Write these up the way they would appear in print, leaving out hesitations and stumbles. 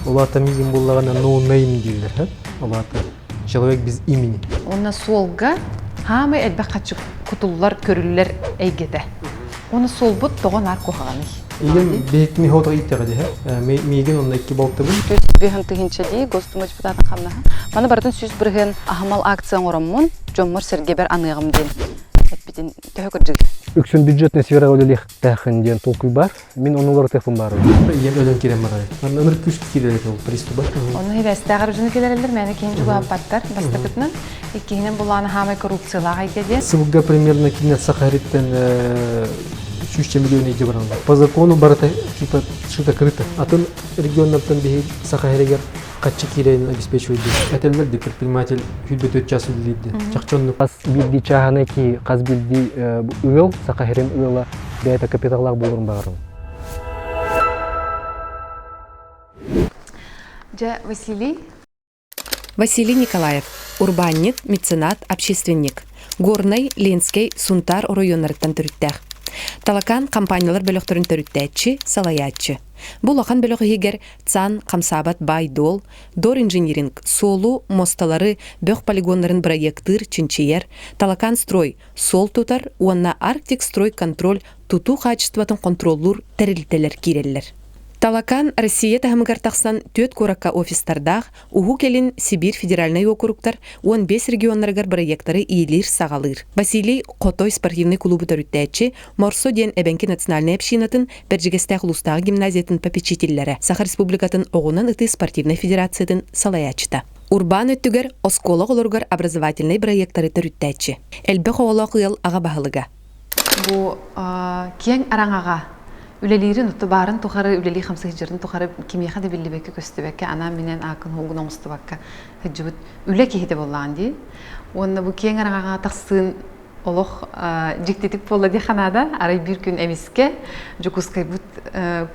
Олата мигин боллагана no name дилер, ха? Олата человек без имени. Онна солга хамы элбе качык кутуллар көрүллер эйгете. Оны солбут тогон ар кохаганы. Илем бекни хотор иттеге, ха? Мигин онда 2 болту. Бехан тыгынчади гостумач бутатын хамна. Мана бардын сүз бирген ахмал акцияң ороммун, жоммор сергебер аныгым ден. Битин төһөкөрдүг. Үксүн бюджетный сфера олелих тахын ден толкуй бар. Мен онолар тефон бар. Ем өлөн керем бар. Мен өмүр күч кирелер ол приступа. Оны хебестагы жүзүн келерлер, мени кийин жугап баттар, бастыкытнан. Икинен буланы хамы коррупциялага айгеде. Сылга примерно кине Сахариттен 300 миллион иде баран. По закону барата типа что-то крыто. А то регионнан беги Сахаригер качы кирен обеспечивает. Этелмер де предприниматель хүлбет 4 час үлдейді. Чакчонну Каз билди чаханы ки каз билди уел сакахерен уела бета капиталлар болурун багырын. Василий Николаев, урбанник, меценат, общественник. Горный, Ленский, Сунтар районларынан түрүттәк. Талакан компаниялар бөлөктөрүн төрүттәчи, салаячы. Бул ахан бөлөг егер Цан, Камсабат, Байдол, Дор инжиниринг, Солу, мосталары, бөк полигонларын проекттыр, Чинчиер, Талакан строй, Сол тутар, уанна Арктик строй контроль, туту качестватын контроллур тәрилтелер киреллер. Талакан Россия тахымгартақсан 4 коракка офистардах, уху келин Сибирь федеральный округтар 15 регионларгар проекттары ийлир сагалыр. Василий Котой спортивный клубы төрүттәчи, Морсо ден Эбенки национальный общинатын, Берджигестах улустагы гимназиятын попечительләре, Саха республикатын оғунан ыты спортивный федерациятын салаячыта. Урбан өттүгер осколог олоргар образовательный проекттары төрүттәчи. Элбе хоолок ыл ага баһылыга. Бу кең араңага үлелерин уту барын тухары үлели 50 жырын тухары кимияха да биллибекке көстүбекке ана менен акын хугун оңстубакка хыжыбыт үле кихите боллан ди. Онна бу кең араңага таксын олох жиктетик болла ди ханада арай бир күн эмиске жукускай бут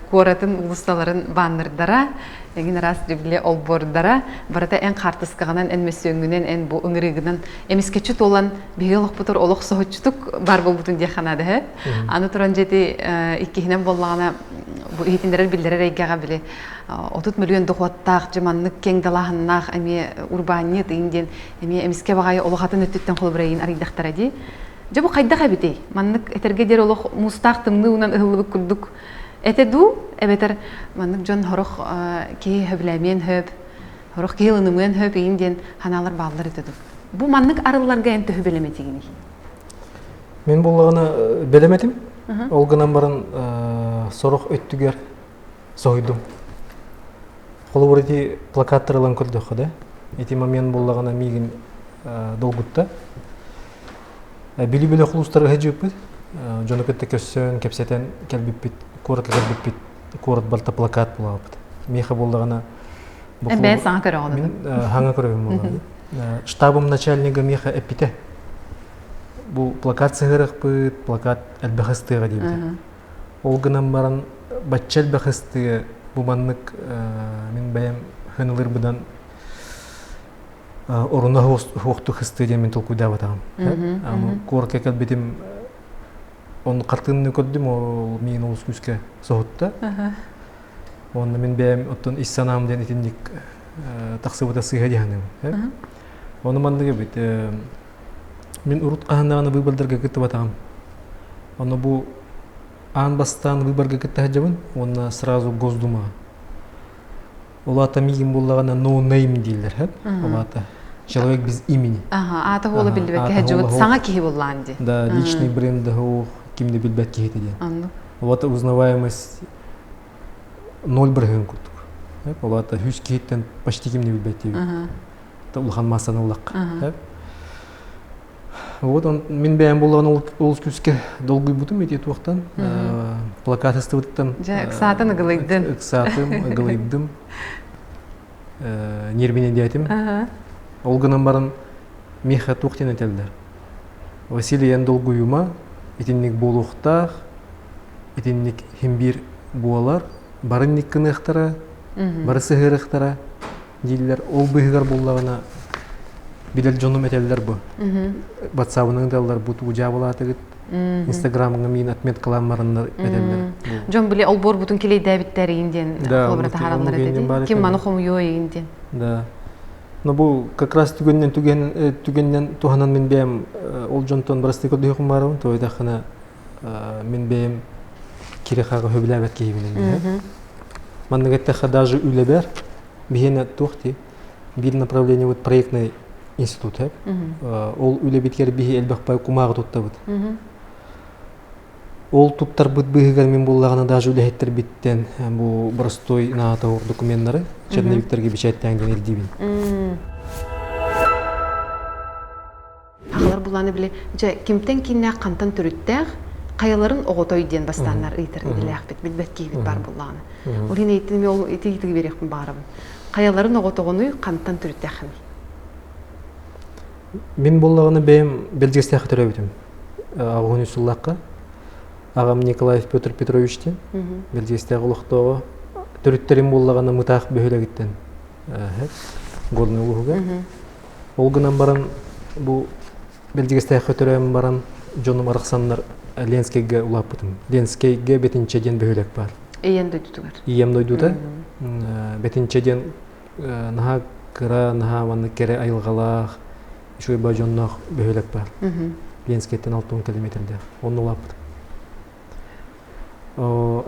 коратын улусталарын баннырдара эгин раз дебиле олбордара барата эн картыскаганан эн месөңүнөн эн бу ыңырыгынан эмискечи толан бигелок бутур олох сохочтук бар болбутун ди ханада he аны туран жети иккихинен боллагана бу хитиндерер билдерер эйгага биле 30 миллион дохуаттак жаманнык кең далахыннах эми урбанит инден эми эмиске багай олохатын өттүттен холбурайын арыйдактара ди. Жабу кайдага битей. Маннык этерге дер олох мустак тымнуунан ыһыллыбык курдук. Этеду эбетер маннык жон хорох ки хөбләмен хөп. Хорох ки ылынымын хөп инден ханалар баллар этеду. Бу маннык арылларга энте хөбелеметигини. Мен боллагана белеметим. Ол гынан барын сорох өттүгер сойдум. Холбурити плакаттарылан көрдөх да. Эти момент боллагана мигин долгутта. Били-били хулустар хэджиппит, жонокетте көссөн, кепсетен келбиппит, корот келбиппит, корот балта плакат булабыт. Меха болдагана Бен саңа көрө алды. Мен хаңа көрөм болду. Штабым начальнига меха эпите. Бу плакат сыгырыкпыт, плакат элбехастыга дейбит. Ол гынан баран баччал бехастыга бу маннык мен баям хынылырбыдан орунна хоқту хысты деген мен толкуйда батам. Корка келбетим он картынны көрдүм, ол мен олус күскө соғытта. Онда мен бәйім оттон иссанам ден етіндік тақсыбыта сыйға дейханым. Оны мандыға бет. Мен урут қағандағаны выбалдарға кітті батам. Оны бұл ан бастан выбарға кітті хаджабын, оны сразу Госдумаға. Олата мигин боллағана no name дейлер. Олата человек без имени. Ага, ата холы билбекке хаджабыт саңа кихи боллан ди. Да, личный бренд хоқ кимде билбет кихи де. Олата узнаваемость 0 бірген күрдік. Олата хүс кихиттен почти кимде билбет де. Улхан масаны улақ. Вот он мен бәйін болған олыс күске долгый бұтым ет уақтан. Плакат ыстывыттан. Үксатын ұғылайдым. Үксатым, ұғылайдым. Нербенен дейтім. Олғынан барын меха туқтен әтелдер. Василий ән долгый ума, етіннік болуқтақ, етіннік хембір буалар, барыннік кынықтара, бары сығырықтара дейлер. Ол бұйығар болағына бидел жоным әтелдер бұ. Батсабының далдар бұт ұжа болатығыт. Инстаграмыңа мен отметкаларымарындар әтелдер. Жон биле ол бор бутун келей дәбиттәр инден Да, холобрата оны хараллар кейіннен бар эти. Ким екен. маны хомуё инден. Да. Но бұл как раз түгеннен туханан мен бәм ол жонтон барасты көдү хумарым тойда хана мен бәм кире хага хөбләбәт кейбинен. Маннагатта даже үлебер бихене тухти бир направление вот проектный институт. Ол үлебиткер бихи элбәкпай кумагы туттабыт. Ол туттар бит быгыгар мен буллагына даже үлехеттер биттен бу простой наатаур документтары черновиктерге бичәттәнгән элдибин. Ахлар буланы биле, жа кимтен кинне кантан төрүттәг, каяларын оготой ден бастаннар ыйтыр биләк бит, билбәт кибит бар буланы. Ул һин әйтте, мен ул итиге берекме барым. Каяларын оготогону кантан төрүттәг. Мен буллагына бәм белгестә хәтерәбитем. Агын Усуллакка Агам Николаев Петр Петровичтен белгестә гылыктагы төрүттерим буллагына мытак бөһөлөгиттен. Горный улуга. Ол гынан баран бу белгестә хәтерәм баран жоным арыксаннар Ленскийге улап бутым. Ленскийге бетинчеден бөһөлөк бар. Эйен дөйтүгәр. Ием дойдуда. Бетинчеден наха кыра, наха ванны кере айылгалах, шуй бажоннах бөһөлөк бар. Ленскийден 6 километрде. Оны улап бутым.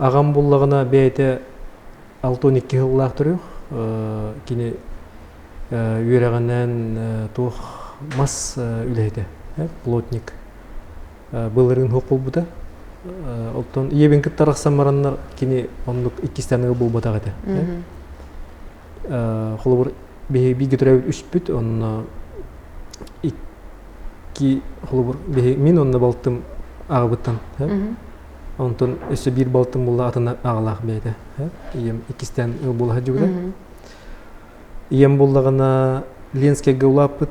Агам буллагына бәйте 6-12 жыллар турык. Кини үйрәгәннән тух мас үләйде. Плотник. Былырын хокул буда. Оттон иебен кыттараксан мараннар кини онлук 2 станыгы бул батак эте. Холобур биги төрөбүт үспүт, онна 2 холобур биги мин онна балтым агыбыттан. Онтон өсө бир балтым булла атына агалак бейде. Ием 2 стан була жугда. Ием буллагана Ленскийге улапыт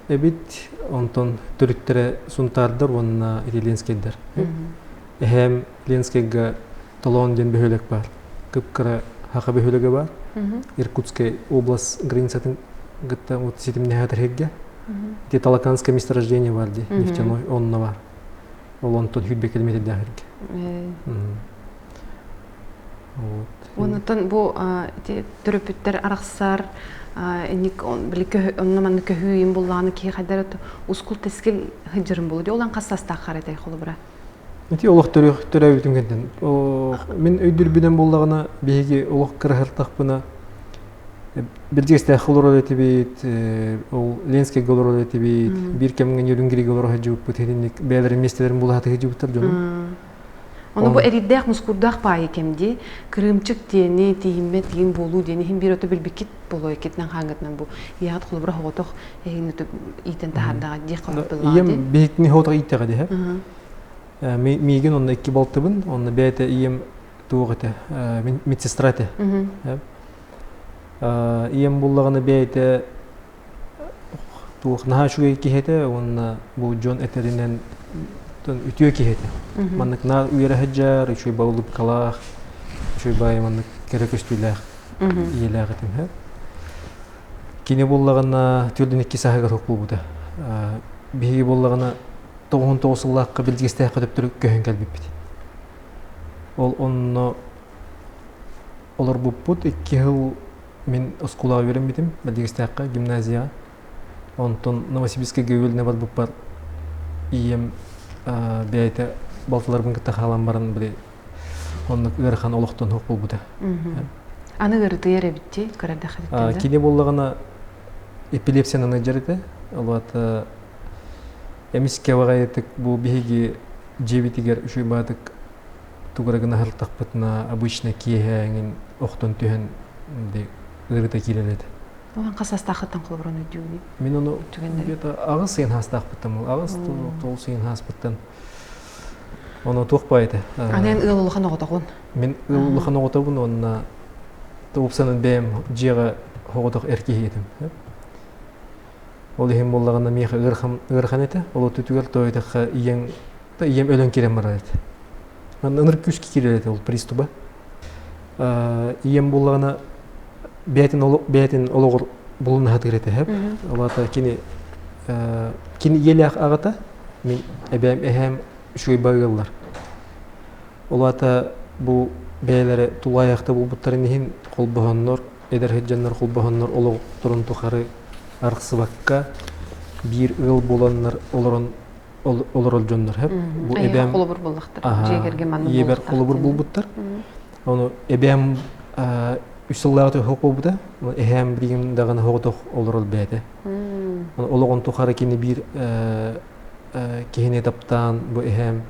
эбит, онтон төрүттөрө сунтардыр, онна Ленскийдер. Эһем Ленскийге талон ден бөһөлөк бар. Кыпкыра хака бөһөлөгө бар. Иркутская область границатын гытта вот ситимне хатыргә. Те Талаканское месторождение бар ди, нефтяной онна бар. Ол онтон хүтбе килмеди дагырга. Вот. Онтон бу төрөпүттөр араксар эник он биле оннаман көһүйүм булланы ки хадерет ускул тескил хыжырым болду. Олан кассаста харетай холубра. Эти олох төрөбүтүнгенден. Мен өйдүрбүдөн буллагына беги олох кырахыртакпына бирдестә хлорол этибит, ол Ленский голорол этибит, бир кемген юлунгири голорол хаҗып бутенник бәлер местелерин булат хаҗыптыр җоным. Оны бу эриддәк мускурдак пай кемди, кырымчык тени, тииммет тиим болу дени хим бир өтө билбикит болой кетнен хангытнан бу. Яат хулбра хоготох эйнүтү итен тахардага ди калып Ием бекни хотак иттеге ди. Миген онда 2 балтыбын, онда бәйте ием тугыты, медсестрате. Ием буллаганы бәйте тух наха шуга кихете, онна бу жон этеринен үтүө кихете. Маннык на уйра хаджар, үчөй баулуп калах, үчөй бай маннык керекөстүләх. Иеләгетим. Кини буллагана түрдүн 2 сахага ток булбуда. Биги буллагана 99 жыллакка билгестә кытып түрүк көһөн келбип бит. Ол онно олар буппут 2 жыл мен оскулага берем битим, билгестәккә гимназия. Онтон Новосибирскке гөвөлне бар буппар. Ием бәйте балтыларбын кытта халам барын биле. Онны ырхан олоктон хок булбуда. Аны гырты ере битти, көрәдә хәдәттә. Кини буллагана эпилепсияны жарыты. Албат эмиске вагайтык бу биги жебитигер үшөй бадык туграгына хартакпытна обычно киехәңин октон төһен де ырыта килелет. Олан касастахтан кылбырын үдүни. Мен аны где-то агыс сен хастакпытым. Агыс тол сен хаспыттан. Оны токпайды. Анен ылылыгын оготогун. Мен ылылыгын оготогун, онна топсанын бем жега оготок эркеетим. Ол һәм буллаганда миха ырхан эте, ол төтүгәр тойдык ием өлөн керем бар эте. Аныр күшки кирелет ол приступа. Ием буллагана бәйтин ологор булуна хатырете һәп. Алата кини еләк агата мен әбәм шуй байгыллар. Олата бу бәйләре тулаяқта булбуттарын иһин қолбоһоннор, эдерһеджаннар қолбоһоннор олог турун тухары арқсыбакка бир ыл боланнар олорол жоннор хеп. Бу эбем холобур булдыктыр. Жегерге манны булдыктыр. Ебер холобур булбуттар. Оны эбем үсүллааты хок болбута. Эһем бирин дагана хоготох олорол бәте. Ологон тухары кини бир кехине таптан бу эһем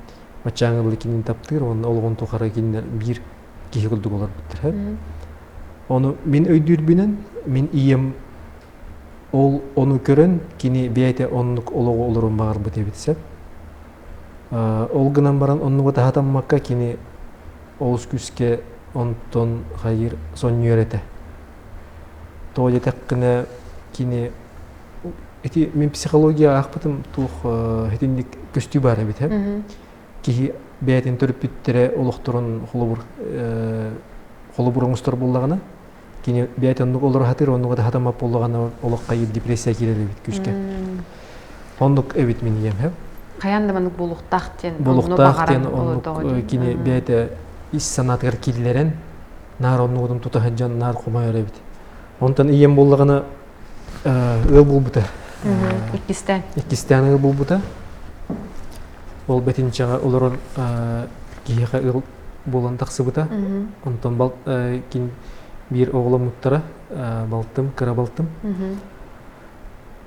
мачаңы кини таптыр, оны ологон тухары киндер бир кихи кылдык олор буттар хеп. Оны мен өйдүрбүнен мен ием ол оны көрөн кини бейте оннук олого олорун багар бу тебитсеп. Ол гынан баран оннуга тахатаммакка кини олус күске онтон хайыр сон йөрете. Тоя теккене кини эти мен психология акпытым тух хетиндик көстү бар бит хеп. Ки бейтен төрүп бүттере олохторун холобуруңустар буллагана. Кини бейтен нук олор хатыр онуга тахатамап буллагана олокка депрессия кирели бит күскө. Ондук эбит мен ем хеп. Каяндаманык булуктактен онук кини бейте ис санатгар киллерен нар оннугудун тутахаджан нар кумай эребит. Онтан ием буллагана ыл булбута. Иккистен ыл булбута. Ол бетинчага олорон кийга ыл булан таксыбыта. Онтан бал кин бир оглом муттара балтым, кыра балтым.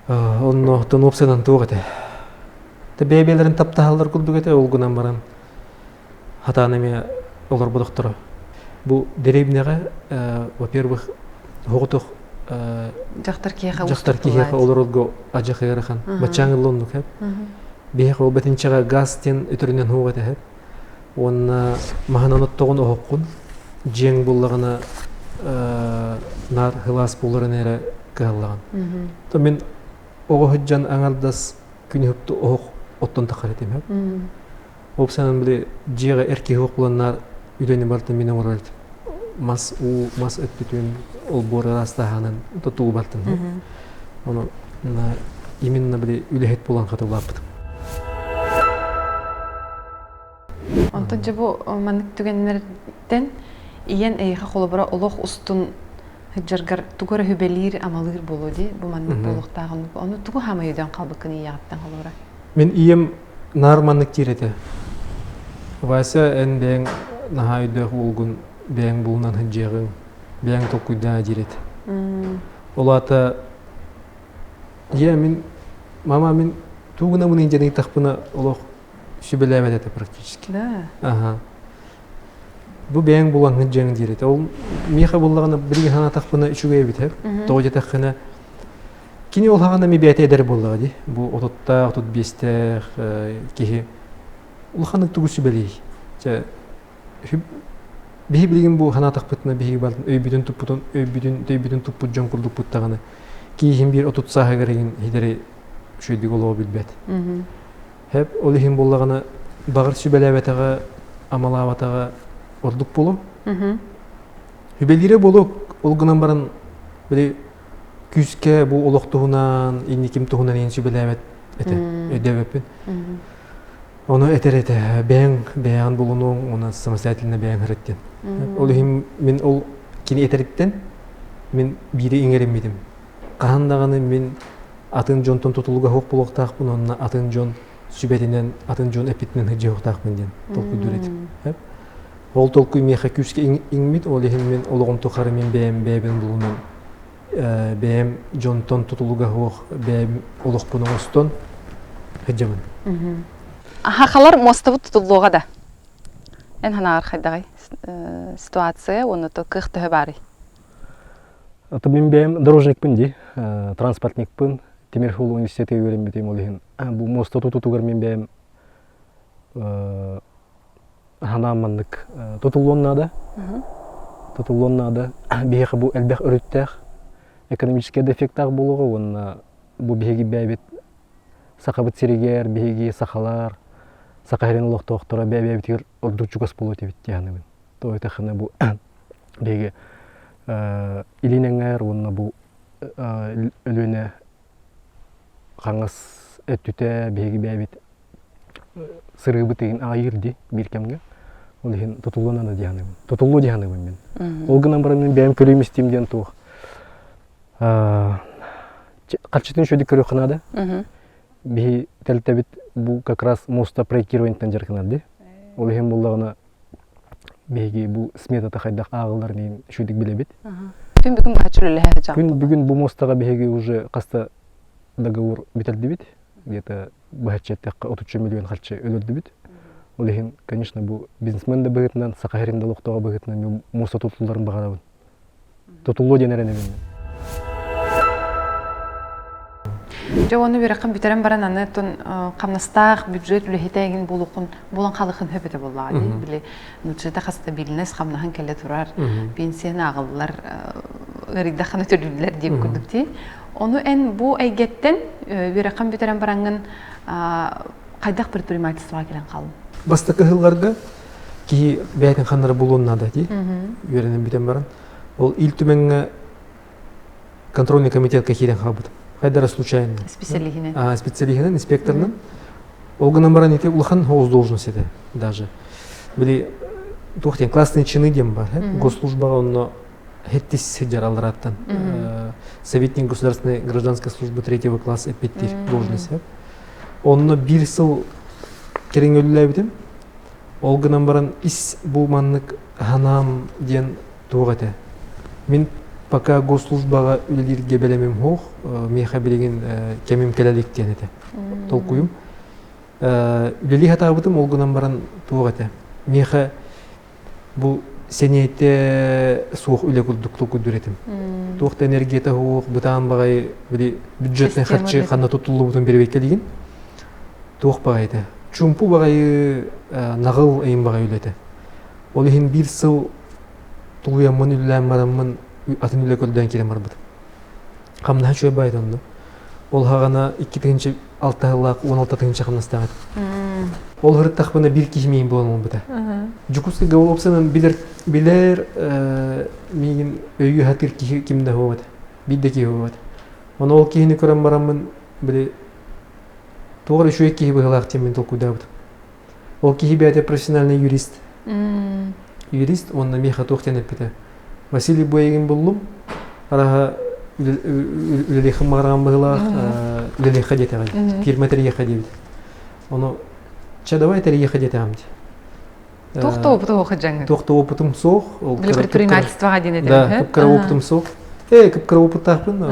Онно тон опсенан тугате. Те бебелерин таптаалдар кулдугете олгунан баран. Хатанеме олар будуктура. Бу деребнеге, во-первых, хоготох жактар кийга олорго ажахырахан. Бачаңыллоннук хеп. Бех ол бетинчага газтен өтөрүнөн хугате хеп. Онна махананоттогон оккун жең буллагана нар хылас булларын эре каллаган. То мен ого ходжан аңалдас күнүптү ок оттон такарытым хеп. Опсанын биле жега эрки хокуланар үйдөнү бартын менен оралт. Мас өттүтүн ол борастаханын тотул бартын. Оны именно биле үлехет болан катылапты. Онтон жабу манык түгеннерден иен эйха холобура олох устун жаргар тугора хүбелир амалыр болоди бу манык болохтагын. Оны тугу хамайдан калбыкын ияаттан холобура. Мен ием нарманнык тирете. Вася энден нахайда улгун бең булнан хыжыгын бең токуйда дирет. Олата мен мама мен тугуна мунин жени такпына олох шүбелебет это практически. Да. Бу бең булган хыжыгын дирет. Ол миха буллагана бир хана такпына үчүгө бит хеп. Тоожа такына кини ол хагана ми бете эдер буллага ди. Бу ототта 35-те кихи улханык тугусу белей. Же бихи билген бу хана такпытына бихи балтын өйбүдүн туппут жон курдук буттаганы. Кийин бир отут сага кереген хидери шөйдүк олоо билбет. Хеп олихин буллагана багыр сүбелебетага амалабатага ордук болу. Хүбелире болу олгунан баран биле күскө бу олоктугунан инниким тугунан ен сүбелебет эте өдөбөпүн. Оны этерете беян болуну она самостоятельно беян хырыттен. Олихин мен ол кини этериттен мен бири иңеремидим. Кахандаганы мен атын жонтон тутулуга хок болоктакпын, онна атын жон сүбетинен атын жон эпитинен хыжыктакпын ден толку дүрет. Ол толку меха күскө иңмит, олихин мен ологон тохары мен беебен болуну беем жонтон тутулуга хок беем олокпун остон хыжымын. Хахалар мостабы тутулуга да. Эн ханаар хайдагай ситуация, оны то кыхты бары. Аты мен беем дорожникпын ди, транспортникпын, Темирхул университетке көрем бетем олихин. Бу моста тутугар мен беем ханамандык тутулуоннада. Беги бу элбек өрүттэх экономический дефекттаг болугу, онна бу беги бэбит сакабыт сиригер, беги сахалар, сакахерин лохтоктора бэбитер ордучугас болот эбит яны. Тойтахына бу беги илинеңер, онна бу өлүнө каңас өттүтэ беги бэбит сырыбы теген айырды биркемге. Олихин тутулланана дияным. Тутуллу дияным мен. Ол гынан баран мен бәйм көрөместим ден тух. Качытын шөдик көрөхнада. Би телтебит бу как раз моста проектированиятан жарканады. Олихин буллагына беги бу сметата хайдак агылдар мен шөдик билебит. Күн бүгүн бачылы хажа. Күн бүгүн бу мостага беги уже каста договор бителди бит. Где-то бахчеттекка 30 миллион халчы өлөлдү бит. Олихин, конечно, бу бизнесмен да быгытынан, сакахерин да локтога быгытынан мен моста тутулдарын багарабын. Тутуллу денерене мен. Жо оны биракын битерен баран аны тон камнастак бюджет үлехитеген булан халыкын хөбөтө боллады. Биле бюджетте хаста билнес камнахан келе турар. Пенсияны агыллар ырыйда хана төлүлөр деп күрдүкти. Onu en bu eygetten bir rakam bitiren barangın kaydak предпринимательствоға келен қалым. Бастакы хылларга ки бәйтен ханнары булуыннада ди. Үйренен битен баран. Ол ил түменге контрольный комитетке келен қалбыды. Хайдара случайно. Специалигинен. Специалигинен, инспекторнан. Ол гынан баран ете улахан хоуз должность еді даже. Били тухтен классный чины дем бар. Госслужбаға онно Хеттис сиджар алраттан. Советник государственной гражданской службы 3-го класса эппеттир должность. Онно бир сыл керең өлілі бітім. Ол гынан баран ис булманнык ханам ден туғаты. Мен пока госслужбаға үлілерге белемем хоқ, меха білеген кемем келелік ден еті. Толкуым. Үлілі хата бітім, ол гынан баран туғаты. Меха бұл сенейте суық үлі күлдіклі күдіретім. Туқты энергията хуық, бұтан бағай бюджетный харчы қанна тұтылы бұтын бербекке деген. Туық бағайды. Чумпу бағай нағыл әйін бағай үлеті. Ол ең бір сыл тұлуямын үлілән марамын атын үлі көлден керем арбыды. Қамна шөй байды онды. Ол хағана 2-6 лақ 16 қамнастағады. Ол ғырыттақ бұна бір кешмейін болан ол бұда. Жүкусты ғауыл опсанын білер мейін өйі хатыр кемді ховады. Бидді ке ховады. Оны ол кейіні көрін барамын біле тоғыр үші кейі бұғылақ темен толкуда бұд. Ол кейі бәді профессиональный юрист. Юрист, онына меха тоқтен әппеді. Василий Боягин болым, араға үлелейхін мағырған бұғылақ, үлелейха дете ғады. Фирматер еха дейді. Оны давай это ехать там. Тоқты опыты оқы жаңы. Тоқты опытым соқ. Білі предпринимательствоға ден едем. Да, кіпкіра опытым соқ. Кіпкіра опыт тақпын.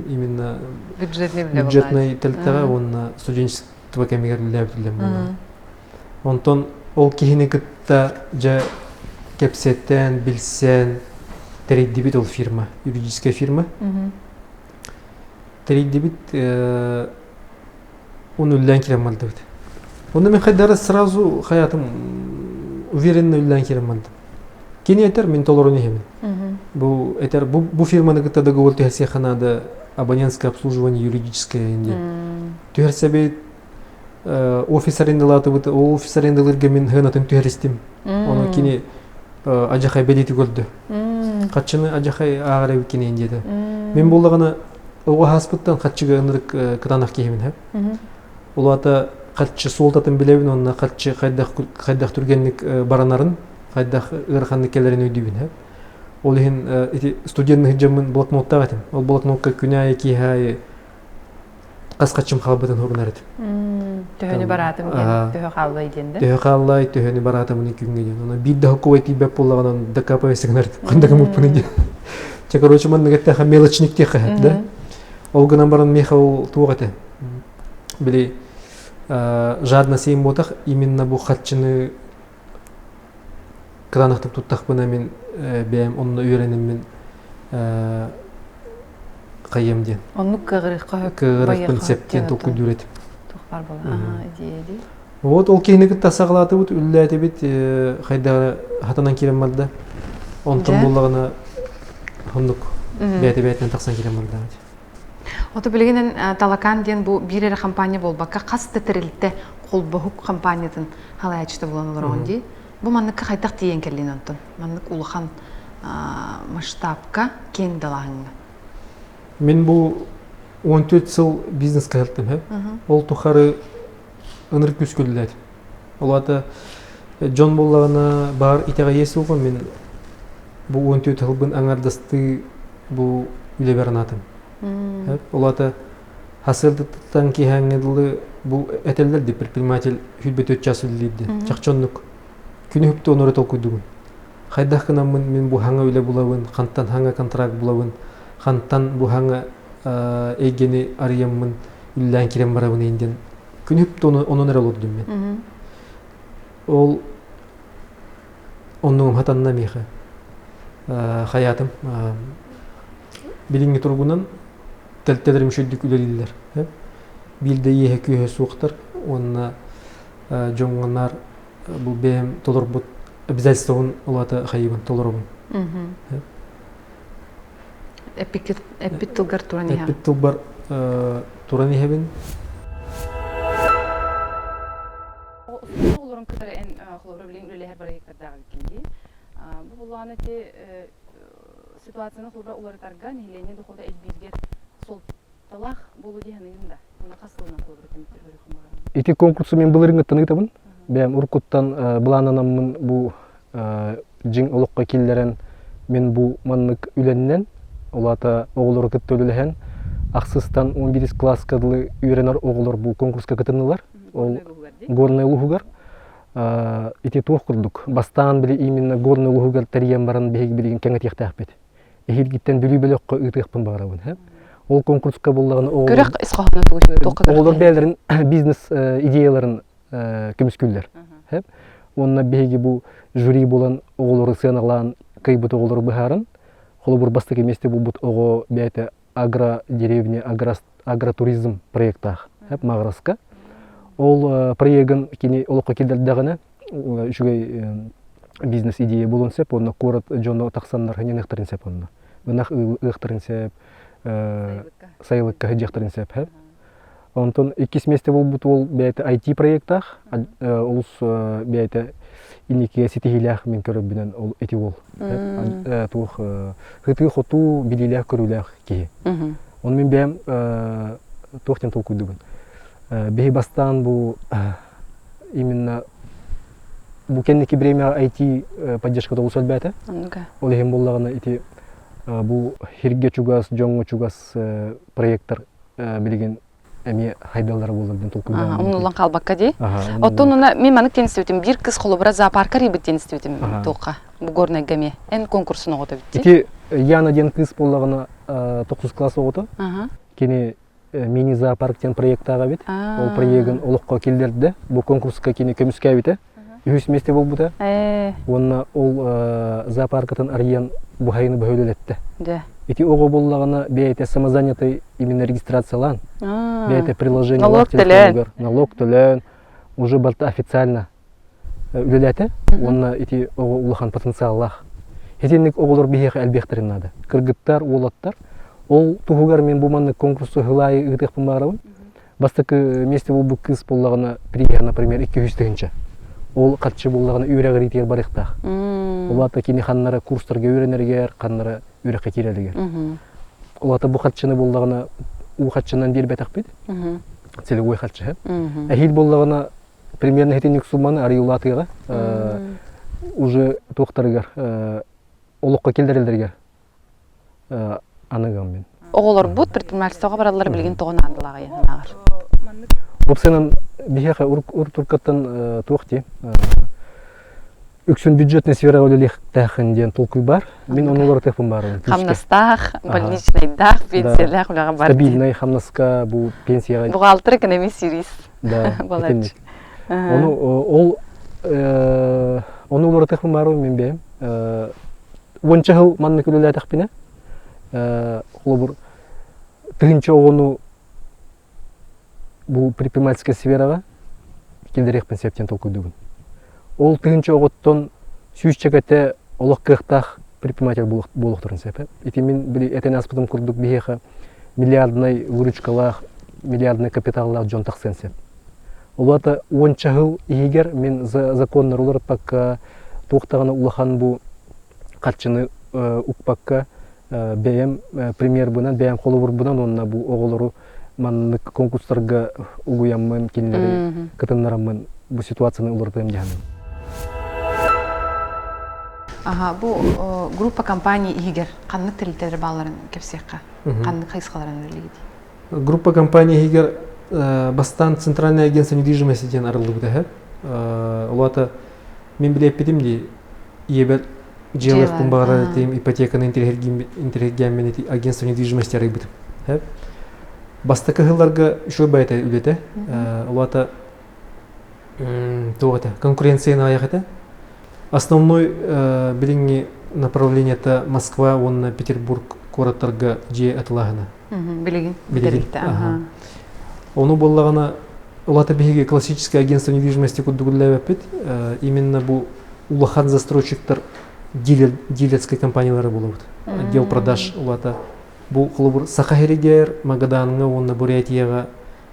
Именно бюджетный тәлттіға, онына студенчество кәмегер үләбділем. Онтон ол кейіні күтті жа кәпсеттен, білсен, тәрейдебет ол фирма, юридическая фирма. Тәрейдебет оны үлән керем алды бет. Онда мен хайдары сразу хаятым уверенно үллән керем алдым. Кені әтер, мен толорын ехемін. Бұл фирманы күтті договор түйәсе қанады абонентское обслуживание юридическое енді. Түйәрсе бейт офис арендалаты бұты, ол офис арендалырға мен ғанатын түйәрестім. Оны кені ажақай бәлеті көрді. Қатшыны ажақай ағырай кені ендеді. Мен болдағына оға хаспыттан қатшыға ұнырық қытанақ кейімін. Ол ата қатшы солтатын білебін, онына қатшы қайдақ түргенлік баранарын, қайдақ ғырқанлық келерін өйдейбін. Ол ең студентный жамын блокноттағы әтім. Ол блокнотқа күнәйі кейхайы қасқатшым қалбытын орынар әтім. Төхіні баратым ген, төхі қаллай денді? Төхі қаллай, төхіні баратымын күнге ден. Оны бір дағы көй тейбәп болағынан докапайсығын әртіп, қандығы мұппыны ден. Короче, манның әттәға мелочник тек қағып, да? Ол ғынан баран меха ол туық әті. Біле, жадна сейм ботақ, именно бұл қатшыны қыранақтып тұттақ бұна мен бәйім, онына үйренім мен қайем ден. Оны қығырық Қығырықпын сәптен толқы дүретіп. Тоқпар бола, идея. Вот ол кейінігіт тасағылаты бұд, үлі әті бет қайдағы хатанан керем малда. Онтын болағына ғындық бәйті-бәйтінен тақсан керем малда. Оты білгенен талакан ден бұл бірері компания болбаққа қасты тірілді қолбығық компаниятын қалай әчісті боланылар оңды. Бұл манныққа қайтақ дейін келін онтын. Маннық ұлыған масштабқа кен далағыңға. Мен бұл 14 сыл бизнесқа қалттым. Ол тұқары ұнырық көз көлілді. Ол аты Джон боллағына бар итеға есі оғы мен бұл 14 ғылбын аңардасты бұл үле бернатым. Олата хасылдыттан кейхәңеділі бұл әтелдерді предприниматель хүлбет өтчасы үлейді. Чақчонлық күні хүпті оны ұрет оқыдығын. Қайдақ кынамын мен бұл хаңа үле бұлауын, қанттан хаңа контракт бұлауын, қанттан бұл хаңа егені арыямын үллән керем барабын енден. Күні хүпті оның әрі олдым мен. Ол оның хатанна меха хаятым билинги тургунан тәлтәләрем шөддік үлелилер. Билде ехе күйе суықтар, онна жоңғанар бұл бәйім толыр бұд обязательствоғын олаты хайыбын, толырыбын. Әппит тұлғар туран еха? Әппит тұлғар туран ехебін. Олорун кытары эн холобра билин үлелер проекттардагы кинди. Бу буланы те ситуацияны холобра улартарга нелене дохолда элбиргер сол талах болу дегенинде. Мына касылына холобра темтер берем. Ити конкурсы мен былырыңы таныйтабын. Бәм уркуттан булананамын бу жиң олокка киллерен мен бу маннык үленнен олата оголор кыттөлүләһен аксыстан 11 класскадылы үйренер оголор бу конкурска кытынылар. Ол горный лугугар ити туох курдук. Бастан били именно горный лугугар тариям баран беги билген кеңет яктаак бет. Эхилгиттен бүлү бөлөккө ытыгпын барабын, ха. Ол конкурска боллаган оголор. Көрөк исхахына тугуш толкы. Оголор бәлерин бизнес идеяларын көмүскүллөр, ха. Онна беги бу жюри болан оголору сыяналан кыйбыт оголору бахарын. Холобур бастык эместе бу бут ого бәйте агродеревня, агротуризм проектах, ха, Маграска. Ол проектын кини олоққа келдердағына үшігей бизнес идея болын сеп, онна корот жоны тақсанлар ханен ықтырын сеп онна. Вынақ ықтырын сеп, сайылыққа хыджақтырын сеп. Онтон 2 месте бол бұт ол бәйті IT проектах, олыс бәйті инеке сетихилях мен көріп бінен ол эти ол. Тух хыты хоту билилях көрілях кеге. Оны мен бәйім туқтен тол көйдігін. Беги бастан бу именно бу кенники бремя IT поддержка да усал бәте. Ол ем боллагана ити бу хирге чугас, жоңго чугас проекттар билген эми хайдалар болдун толку. Онулан калбакка ди. Оттонуна мен маны тенстетим бир кыз холобра зоопарка рибит тенстетим толка. Бу горный гаме эн конкурсуна гота битти. Ити яна ден кыз боллагана 9 класс огото. Кени мини зоопарктен проекттага бит. Ол проектын олоққа келдерді. Бұл конкурска кені көміске бит. Үс месте бол бұта. Онна ол зоопарктан ариян бұхайыны бөхөлелетті. Ити оғы боллағына бәйте самозанятый именно регистрациялан. Бәйте приложение. Налог төлен. Уже барта официально үлелеті. Онна ити оғы улахан потенциаллах. Хетенлік оғылар бейхе әлбектерін нады. Кыргыттар, олаттар. Ол тугугар мен буманны конкурсу хылай ыдықпын бағарабын. Бастықы месте бол бұл кыз боллағына приеға, например, 200-тігінші. Ол қатшы боллағына үйрәғыр етер барықтақ. Олата кені қаннары курстарға үйренергер, қаннары үйрәққа керелігер. Олата бұл қатшыны боллағына у қатшынан бер бәтақ бет. Целі ой қатшы. Әхил боллағына примерно хетенік суманы ары ұлатыға уже тоқтарығар, олыққа келдерелдергер. Анығам мен. Оғылар бұд предпринимательствоға баралар білген тоғын андылағы янағар. Бопсенан бихеха ур-туркаттан тоқти. Үксін бюджетный сфера олелек тәхінден толкуй бар. Мен онылар тәхпін барын. Хамнастақ, больничныйдақ, пенсиялақ олаға бар. Стабильный хамнаска, бұл пенсияға. Бұғалтыр экономист юрист. Да, етенлік. Оны олар тәхпін барын мен бәйім. 10 жыл манны көлелі тәхпіне. Холобур тыгынча оғыну бұл предпринимательская сфераға келдерекпен септен толкуйдығын. Ол тыгынча оғыттон сүйіс чекетте олық қықтақ предприниматель болуқтырын сепе. Ити мен білі әтен аспыдым күрдік бейеға миллиардный выручкалақ, миллиардный капиталлақ жон тақсен сеп. Олата 10 жыл егер мен законнар олар пакка тоқтағаны улахан бұл қатшыны ұқпакка бәйім премьер бұнан, бәйім қолы бұнан, онына бұл оғылыру манны конкурстарға ұғыямын, кенілері кітінларамын бұл ситуацияны ұлырдайым дегенім. Ага, бу группа компания игер канны тилтер балларын кепсекка. Канны кайсаларын религи. Группа компания егер бастан Центральное агентство недвижимости ден арылды бұда. Олата мен білеп бедім де ебір желер күнбағара дейм ипотеканы интерегенмен агентство недвижимости арай бітім. Бастакы ғылларға шой байта үлеті. Олата конкуренцияны аяқыты. Основной билинги направление это Москва, он на Петербург, городтарга же атлагана. Билигин. Оны боллагана улата биге классическое агентство недвижимости куддугуллабет. Именно бу улахан застройщиктар дилерской компаниялары болот. Отдел продаж улата бу клубур Сахахеригер, Магаданга, он на Бурятияга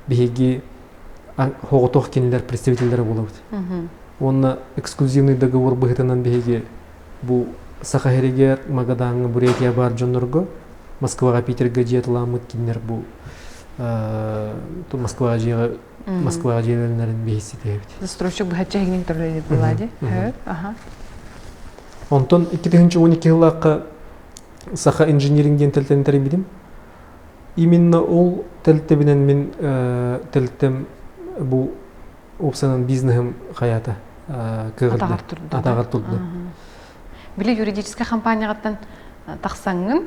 биге хоготох кенелер представительдері болот. Он эксклюзивный договор быгытынан биге бу Сахахеригер, Магаданга, Бурятия бар жонорго Москвага, Питерге жетиламыт кинер бу Москвага жерлеринен бейси дебит. Застройщик быхатча хигнин төрлөйдү булади. Онтон 2012 жылакка Саха инженерингден телтентерин бидим. Именно ол телтебинен мен телтем бу опсанын бизнесим хаята атагар турду. Били юридическая компанияттан таксаңын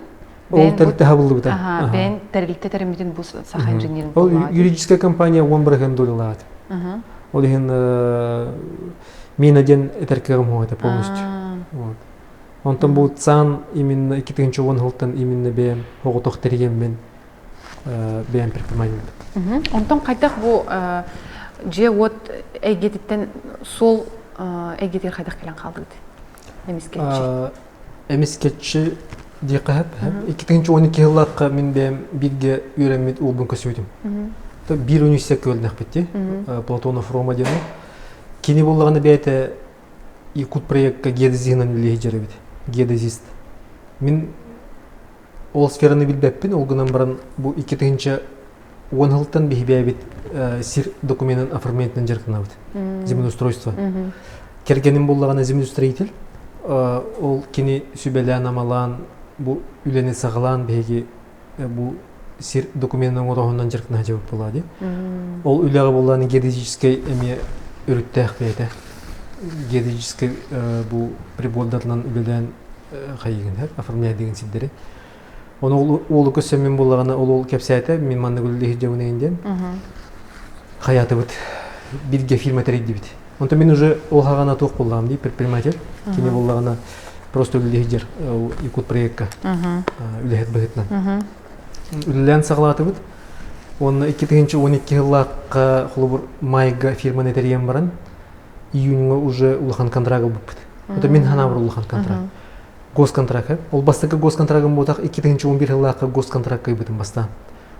ол телте хабылды бита. Бен терилте теремидин бу Саха инженеринг. Ол юридическая компания 1 бирген доллар. Ол деген мен один этеркегим хоyta полностью. Вот. Онтон бу цан именно 2010 жылдан именно бем хоготох терген мен бем предприниматель. Онтон кайтак бу же вот эгетиттен сол эгетер кайдак келен калды. Эмискетчи дикахат 2012 жыллакка мен бем бирге үйрөнмөт улбун көсөйдүм. Бир университет көлнөк битти. Платонов Рома деген. Кини болгону бете Якут проектка геодезинен билежер бит. Геодезист. Мен ол сфераны билбеппин, ол гынан баран бу 2010 жылдан бит сир документин оформлениятын жаркына бит. Землеустройство. Кергеним болгону землеустроитель. Ол кини сүбелен амалан бу үлени сагалан беги бу сир документин орогунан жаркына жабып болады. Ол үлеге болгону геодезический эме үрүттэх бейте. Геодезический бу прибордардан үледен хайыгын оформляет деген сиддери. Оны ол көсөм мен болгону ол кепсайта мен манны гүлдеги жабынайынден. Хаяты бит бирге фирма терейди бит. Онто мен уже ол хагана ток болгам ди предприниматель. Кини болгону просто үлдеги жер Якут проектка. Үлехет бетнен. Үллен саглаты бит. Он 2012 жыллакка холбур майга фирманы терген баран. Июньга уже улахан контракт буппут. Это мен хана бар улахан контракт. Госконтракт. Ол бастакы госконтрактын ботак 2011 жыллакка госконтрактка битим баста.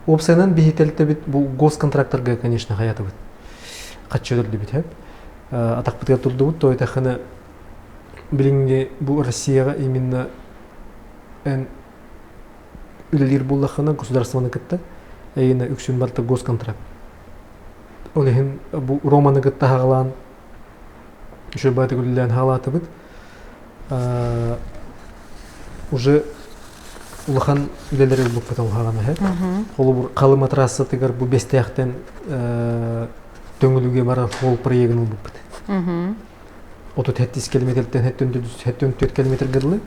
Опсайнан бихителте бит бу госконтракторга, конечно, хаята бит. Каччөдөрдү бит. Атак битер турду бут, той тахана билинге бу Россияга именно үлелер буллахана государственный кытта. Эйна үксүн барта госконтракт. Олехин бу Романы кытта хагалан еще баты гуллян халаты бит. Уже улахан үлелери бу потом хагана хэ. Холубур калы матрасы тигер бу бестяктен төңүлүгө бара фол проектин бу бит. 30 километрден 74 километр гырлы.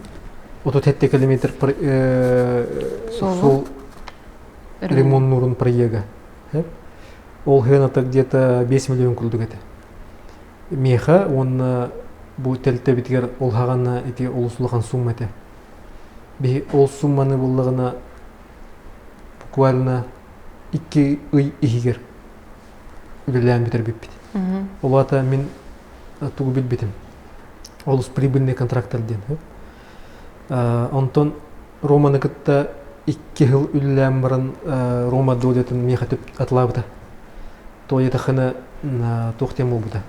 30 километр сол ремонт нурун проекта. Ол хената где-то 5 миллион күлдүгөтө. Меха он бу телте битгер ол хагана эти олусулган сумма эте. Би ол сумманы буллагына буквально 2 ый игер үлелән битер бит. Олата мен тугу билбетим. Олус прибыльный контракторден. Антон Романы кытта 2 жыл үлелән баран Рома додетін меха төп атлабыта. Той этахына тохтем болбыта.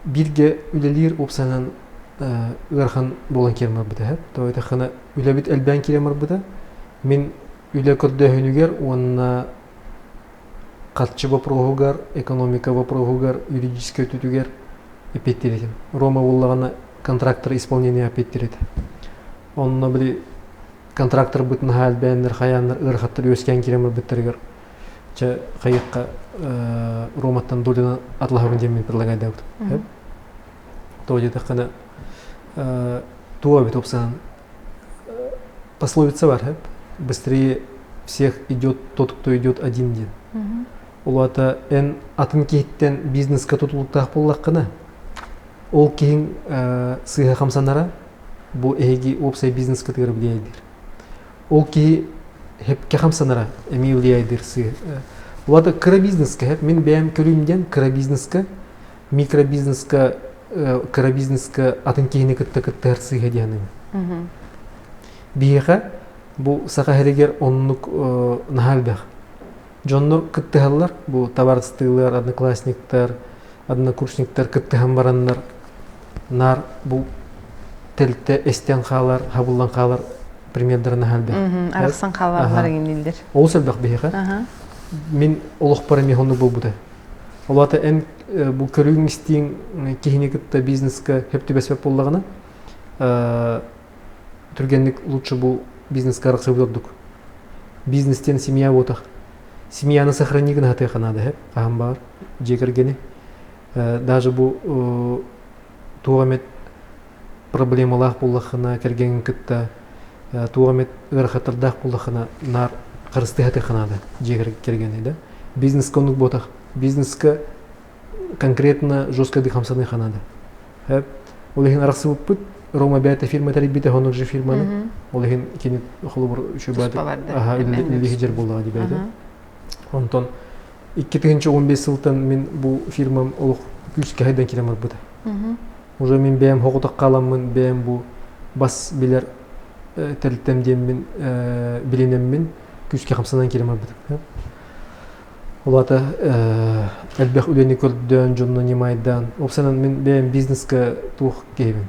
Бирге үлелер опсанан ырхан болан кермар быта. Той этахына үлебит элбән кермар быта. Мен үле көрдөһүнүгер онна катчы вопрогугар, экономика вопрогугар, юридический өтүтүгер эпеттеретим. Рома боллагана контрактор исполнение апеттерет. Он на били контрактор бутын хал бәннер хаяннар ырхаттыр өскен керемер биттергер. Че кайыкка роматтан долина атлахын демин предлагать дабыт. То где-то kana туа бит опсан пословица бар, быстрее всех идет тот, кто идет один день. Улата эн атын кейттен бизнеске тутулуктак боллаккана. Ол кейін сыйга камсанара бу эги опсай бизнеске тыгыр билейдир. Ол ки хепке камсанара эми билейдир сы. Улата кыра бизнеске мен бәм көрүмден кыра бизнеске микробизнеске кыра бизнеске атын кейине кытта сыйга дияны. Бияга бу сака херегер оннук нахалбах. Джоннор кыттыгаллар, бу товарстылар, одноклассниктар, однокурсниктар кыттыган бараннар, нар бу телте эстен халар, хабуллан халар примердер нахалбах. Араксан халар барагиндилдер. Ол сылбах бияга. Мен олох парами хону болбуда. Олата эн бу көрүң истин кихине кытта бизнеске хепти бесбеп боллагына түргенлик лучше бу бизнеске араксы болдук. Бизнестен семья отах. Семьяны сохрани гына хатыга надо, бар, жекергени. Даже бу туамет проблемалар буллахына кергенин кытта туамет ырхатырдак буллахына нар кырысты хатыга надо, жекергени да. Бизнес конук ботах. Бизнеске конкретно жестко дыхамсаны ханады. Олехин араксы буппут, Рома бәйті фирма тәрбиті хонук же фирманы. Олехин кенет холубур үші бәді. Үлі жер болдыға дебәді. Онтон 2015 жылдан мен бұл фирмам олық күшке хайдан келемір бұды. Уже мен бәйім хоқытақ қаламын, бәйім бұл бас білер тәліттемден мен біленем мен күшке қамсанан келемір бұды. Олата әлбәқ үлені көрден, жонны немайдан. Опсанан мен бәйім бизнеске туық кейбін.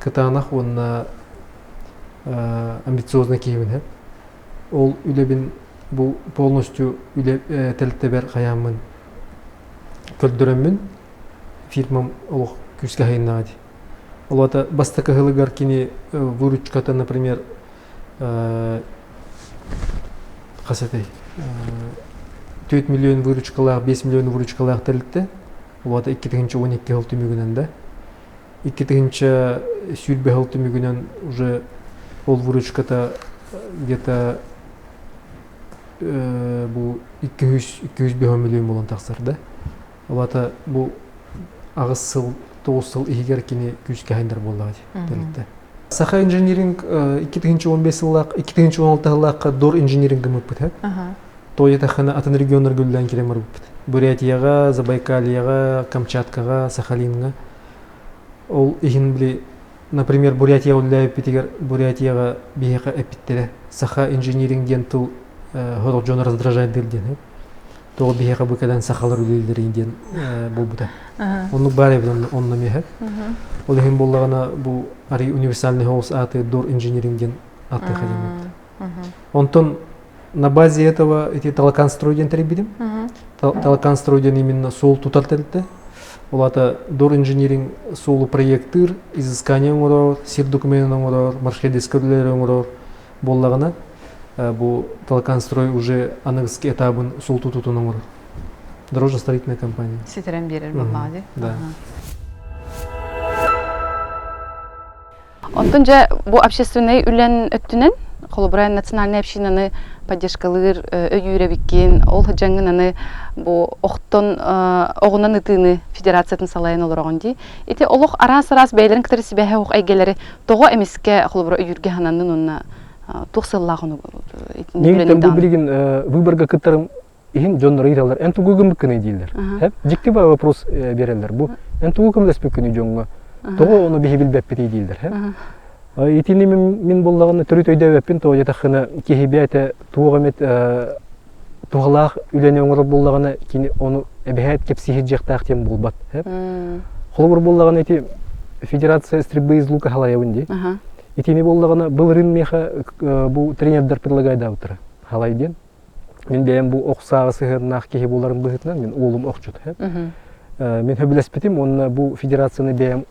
Кытанақ онына амбициозны кейбін. Ол үлебін бұл полностью тәліттебер қаямын көрдіремін. Фирмам олық күшке хайыннады. Олата бастықы ғылығар кені выручката, например, қасатай 4 миллион выручкалар, 5 миллион выручкалар тәлітті. Олата 2-12 ғыл түмігінен да. 2-12 сүйілбе ғыл түмігінен уже ол выручката где-то бұл 200 миллион болан тақсар да. Олата бұл ағыз сыл, 9 сыл егер кені күшке хайындар болады тәлітті. Саха инженеринг 2015 жылақ, 2016 жылаққа дор инженерингі мүппіт. То етақына атын регионар гүлден керемір мүппіт. Бурятияға, Забайкалияға, Камчаткаға, Сахалинға. Ол егін біле, например, Бурятия олай өппетегер Бурятияға бейеға әппеттері. Саха инженерингден тұл ғырық жоны раздражает ділден. Тоғы бейеға бүкәден сақалар өлелдерінден бұл бұда. Оны бар ебін онына меғі. Ол егін болағына бұл ари универсальный хаус аты дор инженерингден аты қадемет. Онтон на базе этого эти Талаканстройден тәрбедім. Талаканстройден именно сол тутар тәлітті. Олата дор инженеринг солу проекттыр, изыскания оңырар, сир документен оңырар, маршрут дискөрлері оңырар болағына. Бұл Талаканстрой уже анығызки этабын сол тутутын оңырар. Дорожно-строительная компания. Сетерен берер болмады. Да. Онтон же бұл общественный үлен өттінен, Холобрай национальный общинаны поддержкалыр өйюре біккен, ол жаңынаны бұл оқтон оғынан ұтыны федерациятын салайын олар оғынды. Еті олық арас-арас бәйлерін кітері сібәхе оқ әйгелері тоғы әмеске Холобрай өйюрге хананын онына тұқсыллағыны Негітен бұл білген выборға кіттірім ехін жонлар үйралар, ән тұғығым бүккіні дейлер. Жекті ба вопрос берелер. Бұл ән тұғығым ләс бүккіні жоңға. Тоғы оны бейі білбәп бітей дейлер. Итини мен боллаганы төрөт өйдө беппин то жатакына кехибете тугамет тугалак үлене оңор боллаганы кини оны эбехет кепсихи жактак тем болбат. Холбур боллаганы эти федерация стрельбы из лука халаевынди. Итини боллаганы был рын меха бу тренердер предлагает аутра. Халайден. Мен бем бу оксагы сыгырнак кехи боларын быгытнан мен олум окчут. мен хөбүлеспетим, онна бу федерацияны бәйм,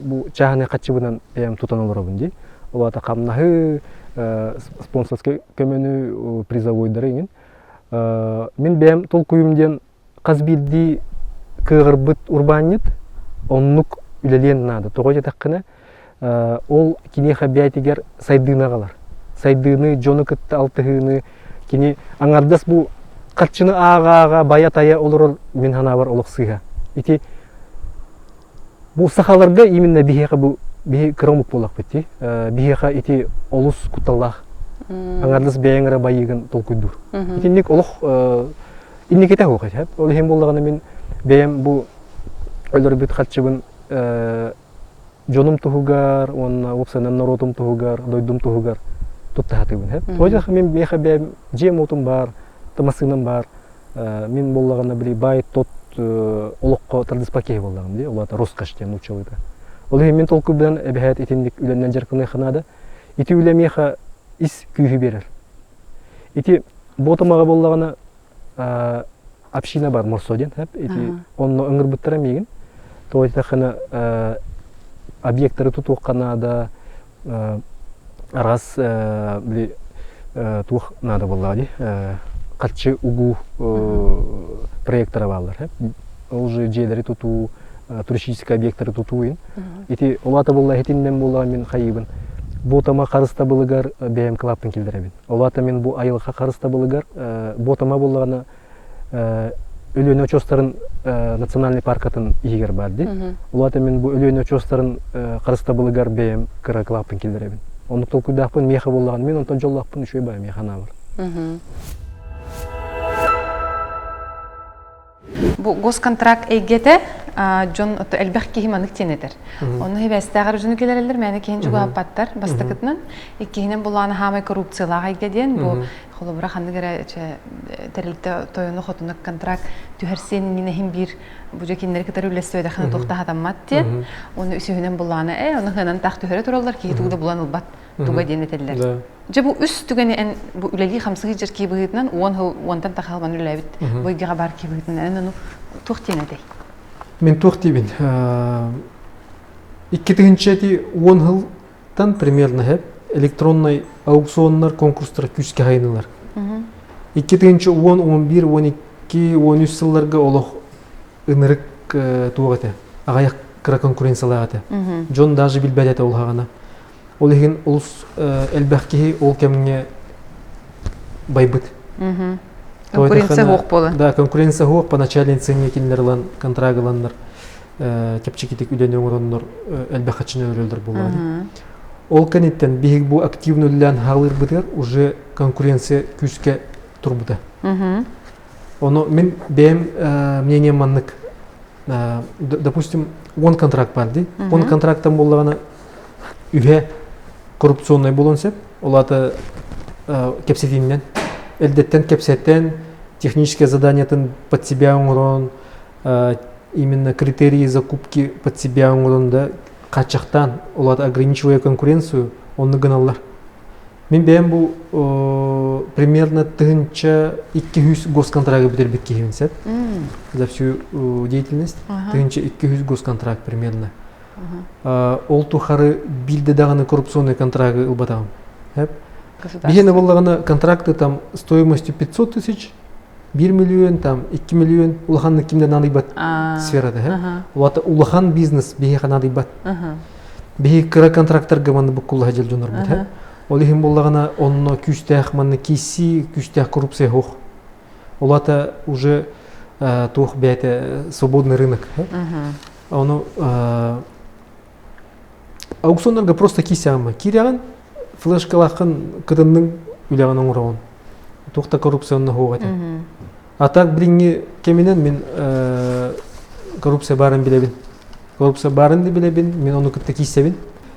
бу чағаны қатчыбынан бәйм тутан оларабын дей. Олата қамнағы спонсорский көмөні призовойдары еңін. Мен бәйм тол күйімден қазбилді кығырбыт урбанет, оннук үлелен нады. Тоғы жетаққына, ол кинеха бәйтігер сайдыны қалар. Сайдыны, жоны күтті алтығыны, кини аңардас бу қатчыны аға бая-тая олар мен хана бар олық сыға. Ити бу сахаларга именно бихеха бу бихе кырамык болақ бітті. Бихеха ити олус куталлах. Аңардас бәйіңірі байығын толкуйдур. Ити нек олық иннекете хоқет. Ол хем болағына мен бәйім бу өлір бүт қатчыбын жоным тұғығар, опсанам наротым тұғығар, дойдым тұғығар тұттағатығын. Ойдақ мен бейха бәйім жем отым бар, тамасыным бар. Мен болағына білей бай тот олыққа тардыспакей болағын де, олата росқаштен учалыда. Ол мен толку білен әбіхәт етіндік үленнен жарқыны қынады. Ити үлемеха ис күйі берер. Ити ботымаға болағына община бар Морсоден, онны өңір бұттыра мейгін. Тоғайта қына объекттары тұтуқ қанада, арғас туық нады болағады. Қатшы угу проекттары балар. Ол же жерлері тұту, туристический объекттары тұтуын. Ити олата болла хетінден болға мен қайыбын. Ботама қарыста болығар бәйім клаппын келдіребін. Олата мен бұл айылға қарыста болығар ботама болғаны өлөйін өчостарын национальный паркатын егер барды. Олата мен бұл өлөйін өчостарын қарыста болығар бәйім кіра клаппын келдіребін. Оны толкуйдақпын меха болған мен онтан жоллақпын үшөй бай механа бар. Бу госконтракт эйгете жон элбэх кихиманык тенетер. Оны хебестагар жүнү келелер мене кейін жугап баттар бастыкытнан. Иккинен буланы хамай коррупциялага эйгеден бу холобра хандыгара терилте тойону хотунак контракт түһәрсен мине хим бир бу жекиннер кетер үлестөйдө хана тохта хатамматте. Оны үсүнен буланы оны ханан так түһәрә туралар ки тугда буланы бат туга денетелер. Же бу үс түгәне бу үлели 50 жер ки быгытнан 10 хыл 10тан тахалман үлебит. Буйга бар ки быгытнан аны тохтенеде. Мен тохтибин. Иккетинчети 10 хылтан примерно хеп электронный аукционнар, конкурстар күскә хайнылар. Иккетинче 10, 11, 12, 13 сылларга олох ынырык тугата. Агаяк кыра конкуренцияларга. Жон даже билбәдәте ул хагана. Ол еген улус элбәхки ол кемне байбыт. Конкуренция хук болы. Да, конкуренция хук по начальной цене кинлерлан контрагыланнар. Кепчекитик үләне оңроннор элбәхачына өрөлдөр булган. Ол канеттен бигик бу активный үлән халыр битер уже конкуренция күскә турбуда. Оно мен бем мнение маннык. Допустим, 10 контракт барды. 10 контракттан булганы үһә коррупционный болонсеп, олата кепсетиннен, элдеттен кепсеттен, техническое заданиятын под себя оңрон, именно критерии закупки под себя оңрон да качактан, олата ограничивая конкуренцию, онны гыналлар. Мен бәйім бұл примерно тыгынча 200 госконтракты бітірбет кейінсет за всю деятельность. Тыгынча 200 госконтракт примерно. Ол тухары билді дағаны коррупционный контракты ұлбатағым. Бігені болағына контракты там стоимостью 500 тысяч, 1 миллион, там 2 миллион, улаханны кимден надайбат сферада. Улахан бизнес бігеға надайбат. Бігі кыра контракттар гаманды бұл кулаға жел жонар бұд. Олихим болағына онно күстәқ манны киси, күстәқ коррупция хоқ. Олата уже тух бәйті свободный рынок. Оно аукционнарға просто кисяғыма. Киряған флешкалақын кыдынның үләған оңырауын. Тухта коррупционны хоқ әті. А так біліңе кемінен мен коррупция барын білебін. Коррупция барын білебін, мен оны күтті кисебін.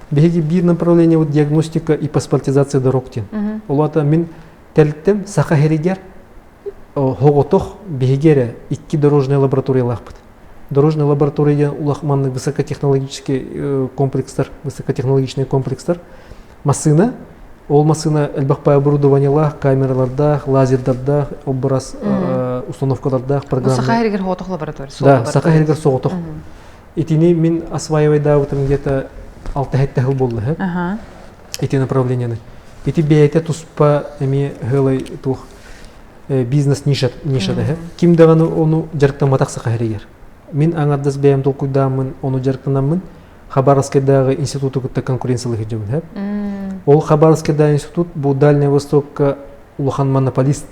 Беги бир направление вот диагностика и паспортизация дорог тен. Олата мен тәлттем саха херигер хоготох бегере 2 дорожная лаборатория лахпыт. Дорожная лаборатория улахманный высокотехнологический комплекстар, высокотехнологичный комплекстар. Масына, ол масына элбахпай оборудование лах, камералардах, лазердардах, образ установкалардах Бу программа. саха херигер хотох лаборатория. Да, сака хергер соғытық. Итини мен осваивайда вот где-то 6 жыл болды. Ага. Эти направления. Ити бейте туспа эми хылай тух бизнес ниша да. Ким даганы ону жарктан матак сака хергер. Мен аңардас бейм толкуйдамын, ону жарктанамын. Хабаровскайдагы институту кытта конкуренциялык жабын. Ол Хабаровскайда институт бу Дальний Востокка улахан монополист.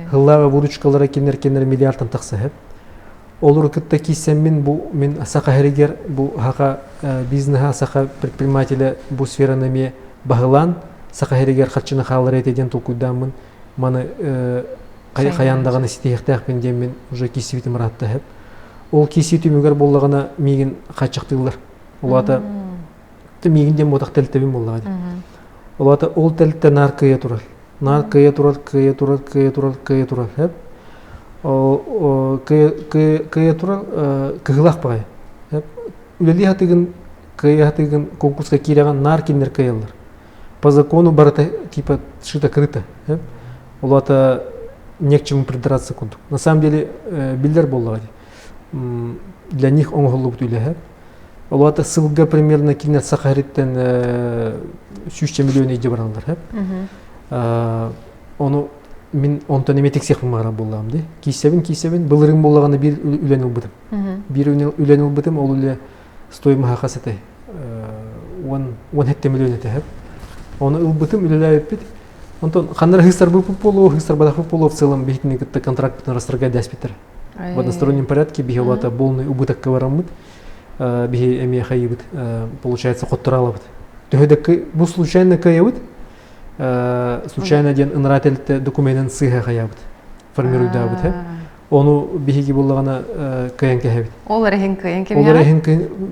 Хыллага выручкалара кенер миллиардтан такса. Олар кытта кисем мен сака хергер бу хака бизнеса сака предпринимателя бу сфераны ме багылан сака хергер хатчыны халар этеден толкуйдамын. Маны каяндаганы ситехтак мен уже кисибитим ратта хеп. Ол киситимгер боллагана мигин качыктылар. Олата мигин дем мотак телтебим боллагы. Олата ол телте наркыя турар. Наркыя турар хеп. Кыя турар кыгылак багай. Хеп. Үлели хатыгын конкурска киреган наркинер кыялар. По закону барата типа шита крыта. Хеп. Олата не к чему придраться кунтук. На самом деле билдер боллагы. Для них он голуб тюле. Олата сылга примерно кинер сахариттен 300 миллион иде барандар. Ону мен онтон эме тексек мара боллам ди. Кисебин былырым боллаганы бир үленил бытым. Бир үленил бытым ол эле стоимы хакасыты 17 миллион эте. Оны ыл бытым үлелеп бит. Онтон кандай хыстар бадах в целом битник это контракт расторгать даспитер. В одностороннем порядке бихолата полный убыток каварамыт, бихи эми хаибыт, получается хоттуралабыт. Төхөдө бу случайно каябыт, случайно ден ынрателте документен сыга хаябыт, формирует дабыт. Ону бихиги боллагана каян каябыт. Олар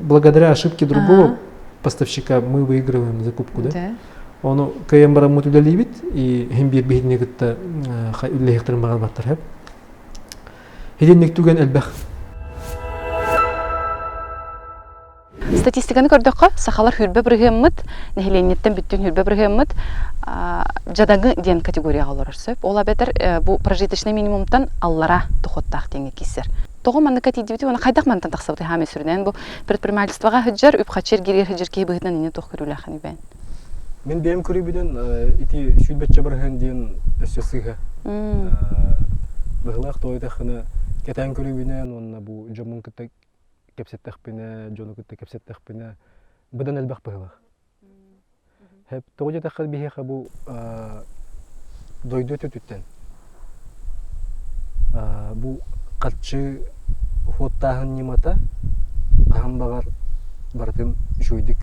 благодаря ошибке другого поставщика мы выигрываем закупку, да? Ону каян барамут үлелибит и химбир бихинегитте үлехтерин багал баттар. Хеденник түген әлбәқ. Статистиканы көрдөккө сахалар хүрбө биргеммит, нехиленеттен бүттүн хүрбө биргеммит, жадагы ден категорияга олорсөп. Ола бетер бу прожиточный минимумтан аллара тухоттак теңе кисер. Того манныка тидибити, оны кайдак мантан таксабыты хаме сүрден бу предпринимательствога хыджар, үпхачер гирер хыджар кейбыгытынан ине тох көрүлахын бен. Мен бем көрүбүдөн ити сүлбетче бирген ден өсөсыга. Быгылак тойдахына кетен көрүбүнөн онна бу жомун кытта кепсеттекпине, жону кытта кепсеттекпине быдан элбак быгылак. Хеп тогожа такка бихеха бу дойду төтүттен. Бу катчы хоттагын нимата ахамбагар бартын жойдик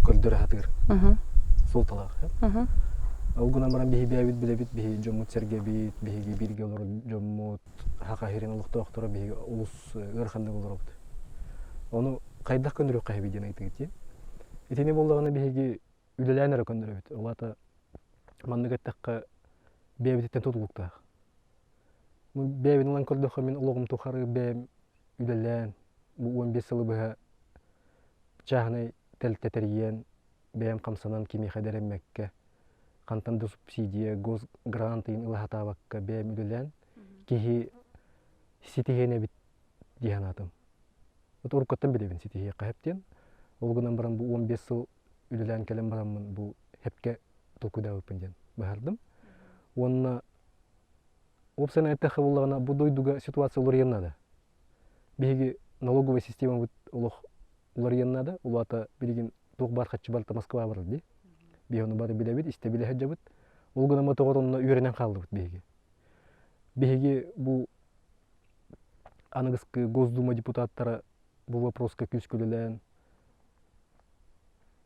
көлдөр хатыр. Сол талак. Алгуна маран бихи бәбит билебит бихи жомут сергебит бихиги бирге олор жомут хака херен улуктоктор бихи улус ырханды болорот. Ону кайдак көндүрөк кайбиден айтыгыт. Этене боллаганы бихиги үлеләнер көндүрөбүт. Олата мандыгаттакка бәбиттен тутулуктак. Бу бәбин лан көрдөхө мен улугум тухары бәм үлелән бу 15 жылы быга чагны телтетерген бәм камсанан кими хадерем Мекке. Кантанды субсидия, госгрантын илахатабакка бәм үлелән кихи ситигене бит диянатым. Вот уркоттан билебин ситиге кайыптен. Ол гынан баран бу 15 жыл үлелән келем барамын бу хепке толкуда өпенден бардым. Онна опсана айтахы боллагана бу дойдуга ситуация улар яннада. Биги налоговая система бут улар яннада, улата билген ток бар хатчы барта Москва бар ди. Биону бары билебит, истебиле хаджабыт. Ол гына мотогорунна үйренен калды бут биги. Биги бу Аныгыскы Госдума депутаттары бу вопроска күскөлөлөн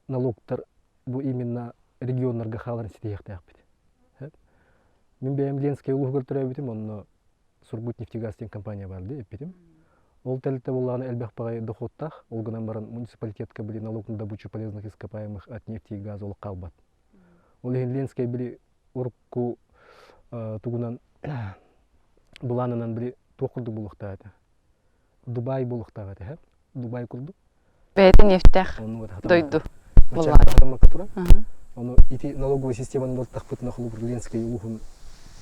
налогтар бу именно регионнарга халарын ситехтак бит. Мен бем Ленский улуг көртөрөбүтүм, онно Сургутнефтегаз деген компания бар ди, эппитим. Ол телте боллаганы элбек багай доходтах, ол гынан баран муниципалитетке били налогун добычу полезных ископаемых от нефти и газа ол калбат. Ол Ленский били урку тугунан буланынан били токулду булуктааты. Дубай булуктааты, Дубай курду. Бәйті нефтях дойду. Оно ити налоговая система болтах пытна хлубр Ленский улухун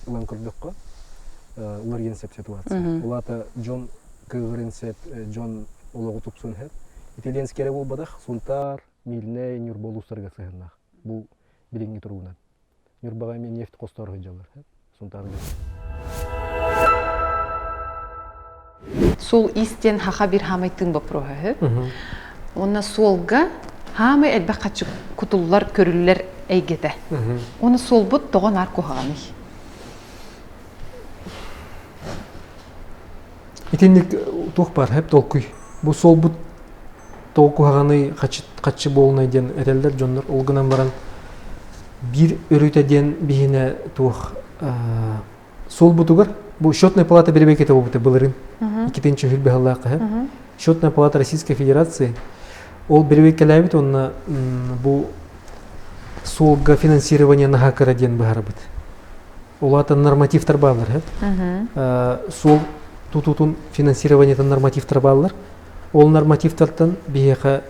улан курдукка. уларген сеп ситуация. Улата Джон кыгырын сеп, Джон ологу тупсун хеп. Итальянскере болбадах, сунтар, милне, нюр болустарга сыгырнах. Бу билинги туругунан. Нюрбага мен нефть косторғы жалар хеп, сунтар. Сол истен хаха бир хамайтын бапроһы. Онна солга хамы элбе качы кутуллар көрүллер эйгете. Оны сол бут тогон арку хаганы. Итинник тух бар хеп толкуй. Бу сол бут толку хаганы качы болнай ден этелдер жоннор олгунан баран бир өрүтеден бихине тух сол бутугар бу счетная палата беребекете болбута былырын. Икитинчи хүлбе халлакы хеп. Счетная палата Российской Федерации ол беребекелебит онна бу солга финансирование нахакара ден бахарбыт. Олата нормативтар балар хеп. Сол тутутун финансированиятын нормативтар балар. Ол нормативтартан бияка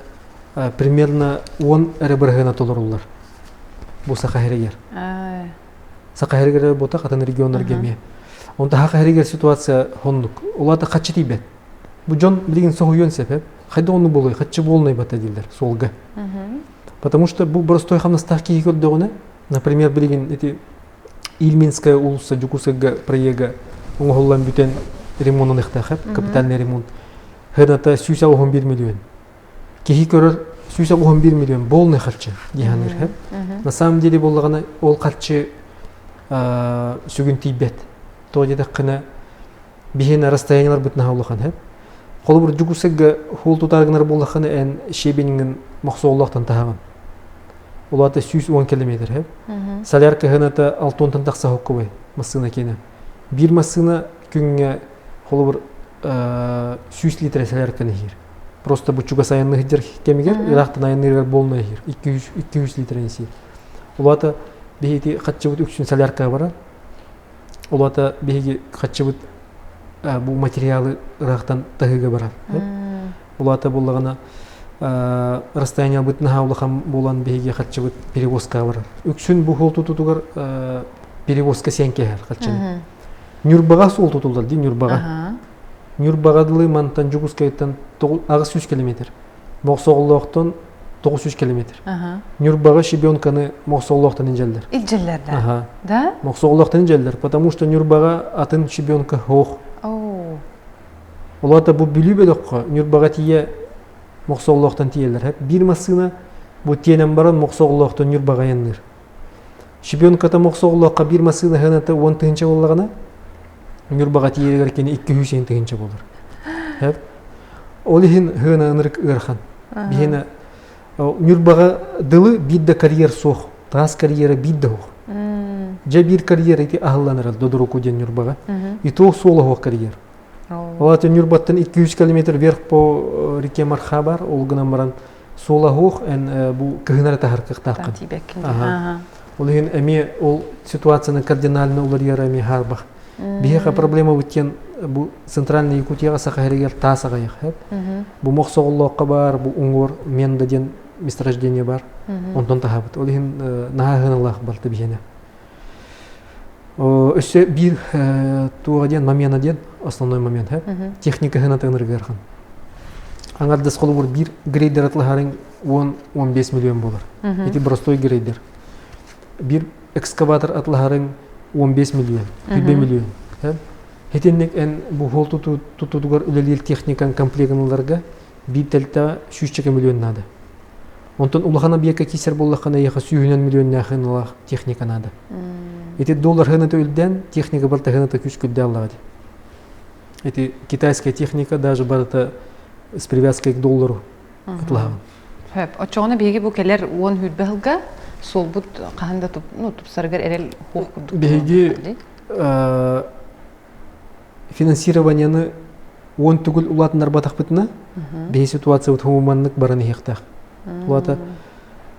примерно 10 ребргена толорулар. Бу сахаригер. Сахаригер бота катан региондар геме. Онда хакаригер ситуация хондук. Олата качы тийбет. Бу жон билген согуйон себеп. Хайда оны болой, качы болнай бата дилдер солга. Потому что бу простой хамна ставки игоддогуна. Например, билген эти Ильминская улуса Жукусага проега оңголлан бүтен ремонтун ыктахап, капитальный ремонт. Хыната 111 миллион. Кихи көрөр 111 миллион болны качы диханыр хеп. На самом деле боллагана ол качы сүгүн тийбет. Тоодеде кына бихена расстояниялар бүтүн хаулахан хеп. Колу бир Жукусага хол тутаргынар боллаханы эн шебенинген максооллактан таган. Улата 110 километр хеп. Солярка хыната 6 такса хоккубай масына кене. Бир масына күнгө колу бир 100 литр солярка нехир. Просто бу чуга сайынны хидер кемигер, ирактан айныргар болной хир. 200 литр несир. Улата бихити качыбыт үксүн солярка бара. Улата бихиги качыбыт бу материалы ирактан тагыга барар. Улата боллагана расстояние бүтүн хаулахам болан бихиги качыбыт перевозка барар. Үксүн бу хол тутугар перевозка сенкехер качыны. Нюрбага сол тутулдар ди Нюрбага. Нюрбагадылы мантан Жукускайттан 900 километр. Моксоголлоктон 900 километр. Нюрбага шибенканы Моксоголлоктон инжелдер. Инжелдер. Да? Моксоголлоктон инжелдер, потому что Нюрбага атын шибенка хох. Улата бу билүбелөккө Нюрбага тие Моксоголлоктон тиелер. Бир масына бу тенен баран Моксоголлоктон Нюрбага янныр. Шибенката Моксоголлокко бир масына ханаты 10 тыгынча боллагана Нюрбага тиелер кени 200 тыгынча болор. Олихин хына ынырык ырхан. Бихена Нюрбага дылы бидде карьер сох, тас карьера бидде хох. Же бир карьера ити ахылланыр додуруку ден Нюрбага. И то соло хох карьер. Олата Нюрбаттан 200 километр вверх по реке Мархабар, олгынан баран соло хох, бу кыгынар тахаркык тахкан. Олихин эми ол ситуацияны кардинально уларьера эми харбах. Бихека проблема өткен бу центральный Якутияга сахаригер тасага яхып. Бу Моксоголлокка бар, бу уңгор менде ден месторождение бар. Онтон тахабыт. Олихин нахагыналах балты бихене. Өсө бир туга ден момент ден основной момент хеп. Техника хына тыныргырхан. Аңардас колу бур бир грейдер атлахарын 10-15 миллион болар. Эти простой грейдер. Бир экскаватор атлахарын 15 миллион, 20 миллион. Хетеннек эн бу хол тутудугар үлелил техникан комплегналарга бителта 100 миллион надо. Онтон улахана бияка кисер боллахана яха 100 миллион нахыналах техника надо. Эти доллар хыната үлден техника барта хыната күч күдде аллады. Эти китайская техника даже барта с привязкой к доллару атлахан. Очоғына беге бу келер 10 хүлбәлга сол бут каханда тупсаргар эрел хук кудук. Беги финансированияны 10 түгіл улатынар батақ бітіна, бей ситуация бұт хуманлық бараны хектақ. Улата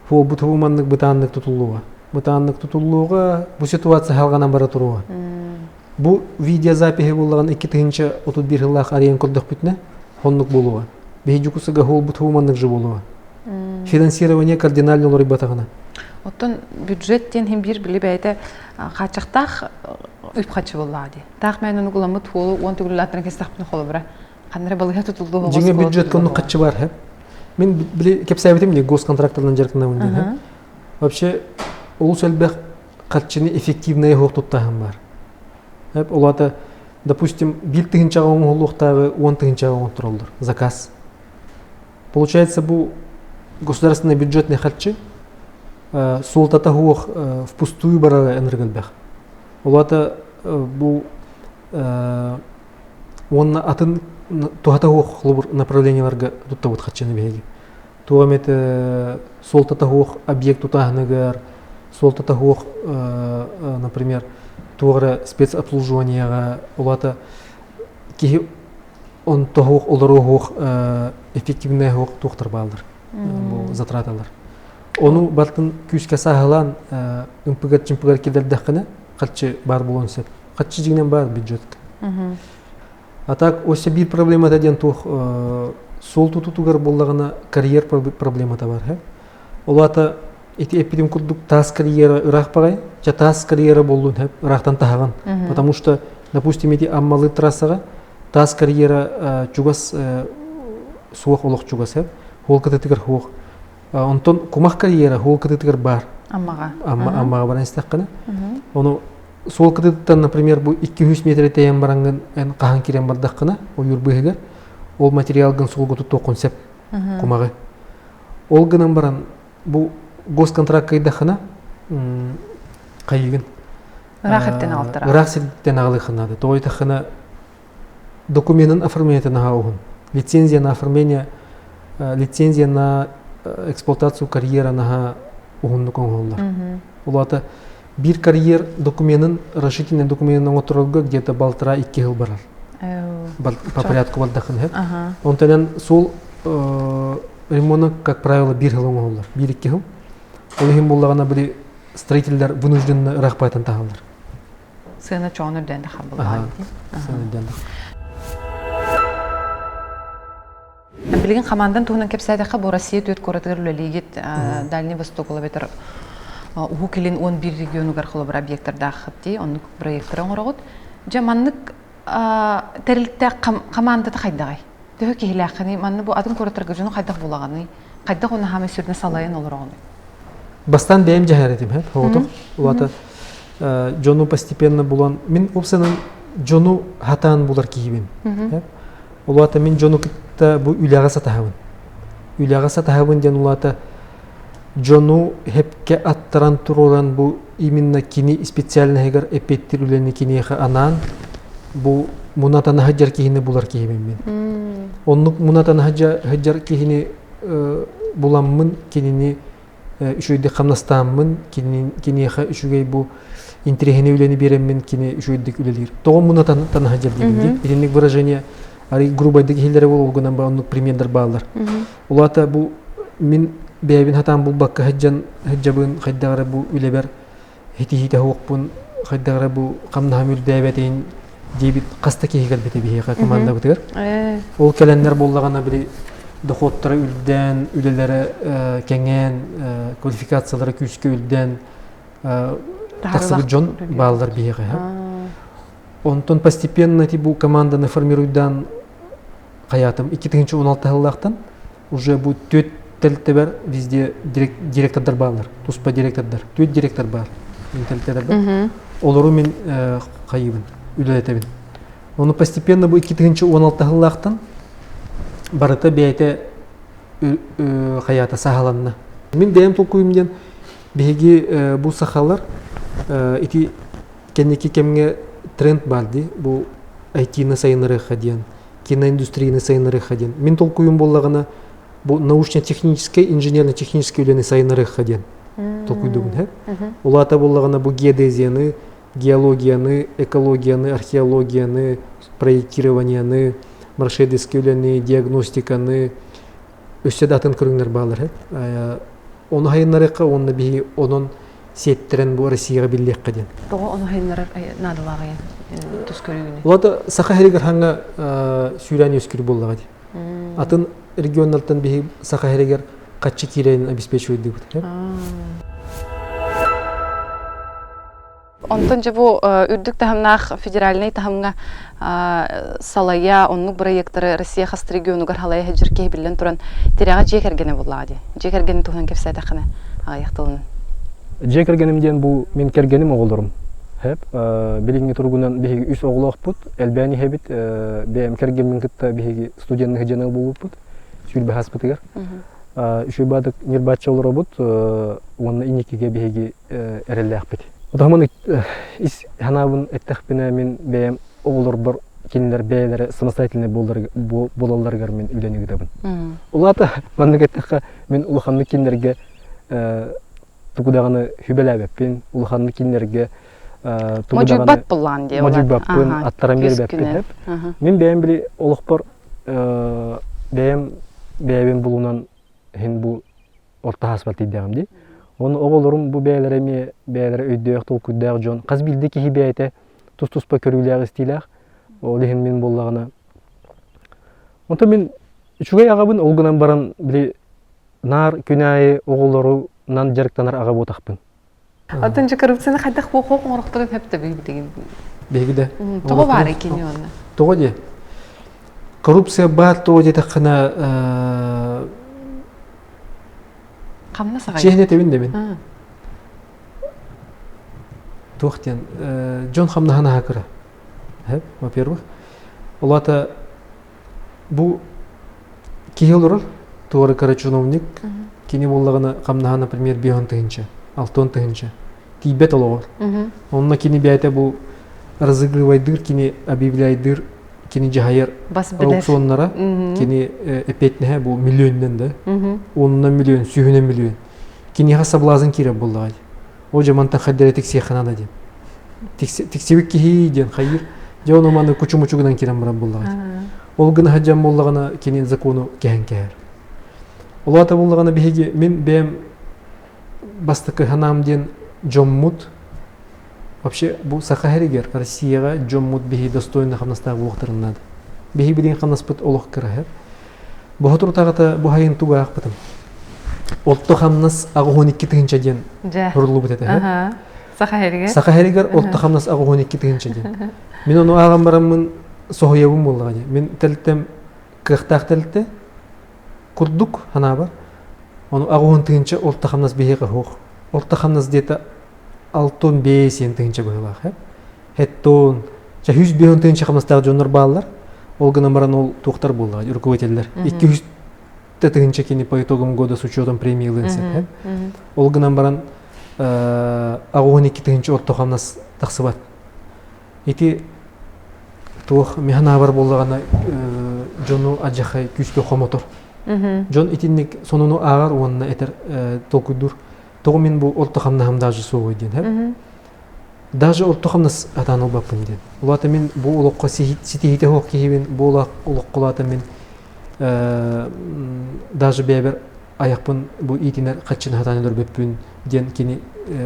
бұт хуманлық бұтанлық тұтылуға. Бұтанлық тұтылуға бұл ситуация халғанан бара тұруға. Бұл видеозапихи болған 2-31 жыллақ ариян көрдіқ бітіне, хонлық болуға. Бей жүкісіға хол бұт хуманлық жы болуға. Финансирование кардинально олары батағына. Оттон бюджеттен хим бир биле бәйте качактах үп качы буллады. Тах мен аны гуламыт холу 10 түгүлләттен кестахпын холу бара. Кандыры балыга тутулду болса. Жеңе бюджет көңнү качы бар хеп. Мен биле кеп сәбитем не госконтрактлардан жаркына үнден. Вообще ул сәлбәх качыны эффективный хок туттаган бар. Хеп олата допустим, бир тыгынча оңолуктагы 10 тыгынча оң туралдыр. Заказ. Получается, бу государственный бюджетный хатчы солтата хуох впустую бара энергелбэх. Олата бу онна атын тухата хуох хлубур направленияларга туттабут хатчыны беги. Туамет солтата хуох объект тутахнагар, солтата хуох, например, тугара спецобслуживанияга, олата ки он тохуох олору хуох эффективный хуох тухтар балдыр. Бу затраталар. Onu бартын күскә сахалан импыгар кидердәхне катчы бар булган сеп. Катчы дигән бар бюджетка. А так ося бир проблема дигән тух сол тутугар буллагына карьер проблема та бар. Олата эти эпидем курдук тас карьера рах парай, ча тас карьера болдун хеп рахтан таган. Потому что допустим эти аммалы трассага тас карьера чугас суох олох чугас хеп. Хол катетигер хуох. Онтон кумах карьера хол катетигер бар. Аммага баран истаккана. Оны сол катеттан, например, бу 200 метр тейен баранган эн кахан кирен бардаккана, ол юрбыгер. Ол материалгын солго туту концепт кумагы. Ол гынан баран бу госконтракт кайдахана кайыгын. Рахаттен алтыра. Рахаттен алыханады. Тойтахана документын оформлениятын агын. Лицензия на оформление, лицензия на эксплуатацию карьера на угунну конголлар. Улата бир карьер документын, расширительный документын отуралга где-то 1,5-2 жыл барар. По порядку балдахын хеп. Онтанан сол ремонт, как правило, 1 жыл оңоллар, 1-2 жыл. Олихим боллагана били строительдер вынужденно рахпайтан тахалар. Сына чонырден да хабылган. Билген командан туһунан кепсайдака бу Россия төт коратыр үлелигит Дальний Восток олабетер уху келин 11 регионугар холобра объекттарда хатти, онны проекттарын орогот. Жаманнык терилтте командада кайдагай. Төһө кихилакыны манны бу атын коратырга жonu кайдак булаганы, кайдак оны хаме сүрне салайын олорогоны. Бастан бәйім жахаретим, хоғытым. Улата жону постепенно булан. Мен опсанын жону хатан булар киебин. Улата мен жону кітті бұл үліғаса тахавын. Үліғаса тахавын ден улата жону хепке аттаран туроран бұл именно кини специально хегар эпеттер үлені кинеха анан бұл мунатан хаджар кихіне булар киебин мен. Оннук мунатан хаджар кихіне буламмын кинini үшөйді қамнастамын, кинеха үшөйгей бұл интерехіне үлені береммен кини үшөйдік үлелер. Тоғын мұна таныға жер дегенде. Едінлік выражение, ари грубайдық хелері бол олғынан ба онлық примендер бағалар. Олата бұл мен бәйбін хатан бұл баққа хаджабын қайдағары бұл үлебер хети-хеті хоқпын, қайдағары бұл қамнағам үлді әбәтейін дейбіт қаста кейгел бәте бейеға команда бұтығыр. Ол кәләнлер болағана білі доходтары үлден, үлелері кәңен, квалификациялары күшке үлден тақсығы жон бағалар бейеға. Онтон постепенно бұл команданы формируйдан қаятым. 2016 жылдақтан уже бұл 4 тәлітті бар, везде директордар бағалар, туспа директордар, 4 директор бар, тәліттері бар. Олару мен қайыбын, үлелетебін. Оны постепенно бұл 2016 жылдақтан барыта бәйті қаята сағаланына. Мен дәйім толқуымден бәйге бұл сақалар кәнеке кәмге тренд барды. Бұл IT-ны сайыныры қаден, киноиндустрияны сайыныры қаден. Мен толқуым болағына бұл научно-технический, инженерно-технический өлені сайыныры қаден. Толқуйдығын. Олата болағына бұл геодезияны, геологияны, экологияны, археологияны, проектированияны, маршедески өлені, диагностиканы өссе датын көріңдер бағалар. Оны хайынларыққа, оны бейі оның сеттерін бұл Россияға білдек қаден. Тоғы оны хайынларық надылағайын түс көрігіне? Олады сақа әрегер ханға сүйрәне өскірі болуға де. Атын регионлардан бейі сақа әрегер қатшы керейін обеспечивайды деп. Онтон же бу үрдүк тахамнах федеральный тахамга салая оннук проекттары Россия хас регионугар халая хеджирке билен туран теряга жекергене буллади. Жекергене тухан кепсә тахана аяктылын. Жекергенемден бу мен кергеним оголорум. Хеп, билинги тургунан биги үс оголок бут, элбани хебит, бем кергенмен кытта биги студентный хедженел булуп бут. Сүлбе хаспытыгар. Үшү бадык нирбатча олора бут, онна иникиге биги эреллек бит. Отаман ис ханабын эттехпине мен бем оголор бар кинилер бейлери самостоятельный болаларгар мен үйлениги дебин. Улата мандагеттекка мен улаханны кинилерге тугудаганы хүбелебеппин, улаханны кинилерге Моджубат буллан ди. Моджубаппын аттаран бербеппин. Мен бем били олукпор бем булунан хин бу орта хаспат идегам ди. Оны оголорум бу бейлереме бейлере өйдөк толкудаг жон. Каз билди ки хибейте тус-туспа көрүләр истиләр. Ол хин мен боллагына. Онто мен үчүгө агабын олгунан баран били нар күнайы оголору нан жарыктанар ага ботакпын. Атын коррупцияны кайдак бу хок морактырып хепте бийдиген. Бегиде. Того бар экен аны. Того де. Коррупция бар того де такына Камна сагай. чехне тебинде мен. Тохтен Джон хамна хана хакыра. Хеп, во-первых, олата бу киелор тооры кара чиновник кини боллагына камна, например, 5 тыгынча, 6 тыгынча. Тибет олор. Онна кини бәйте бу разыгрывайдыр, кини объявляйдыр, кини жахайыр аукционнара, кини эпетнеhe бу миллионнен да. 10 миллион, 100 миллион. Кини хасаблазын кире боллагай. О жамантан хаддеретик сехана да дем. Тиксебик кихи ден хайыр. Жауна маны кучу-мучугынан кирен баран боллагай. Ол гына хаджам боллагана кини закону кеһен кәһәр. Олата боллагана беге мен бем бастыкы ханам ден Джоммут. Вообще бу сахаригер Россияга Джоммут беги достойно хамнастагы уктарын надо. Беги билин хамнаспыт олох кырахер. Бу хатур тагата бу хайын тугак бытым. Олто хамнас агы 12 тыгынча ден урулу бутете. Сахаригер олто хамнас агы 12 тыгынча ден. Мен ону агам барамын сохоябым боллаган. Мен телтем кыхтак телте курдук хана бар. Ону агы 10 тыгынча олто хамнас беги хох. Олто хамнас дете 6-5 тыгынча байлах. Хеттон, жа 100 тыгынча хамнастагы жонор баалар. Ол гына баран ол туктар боллаган, руководителдер. 200 тыгынча кини по итогам года с учетом премии Лэнсеп. Ол гына баран агы 12 тыгынча олто хамнас таксыбат. Ити тух механа бар боллагана жону ажахай күчкө хомотор. Жон итинник сонуну агар онна этер толкудур. Того мен бу олто хамнахам даже согой ден. Даже олто хамнас атаныл бапын ден. Улата мен бу улокко ситихите хок кихибин бу улокколата мен даже бебер аяқпын бу итинер качын хатанылар беппүн ден кини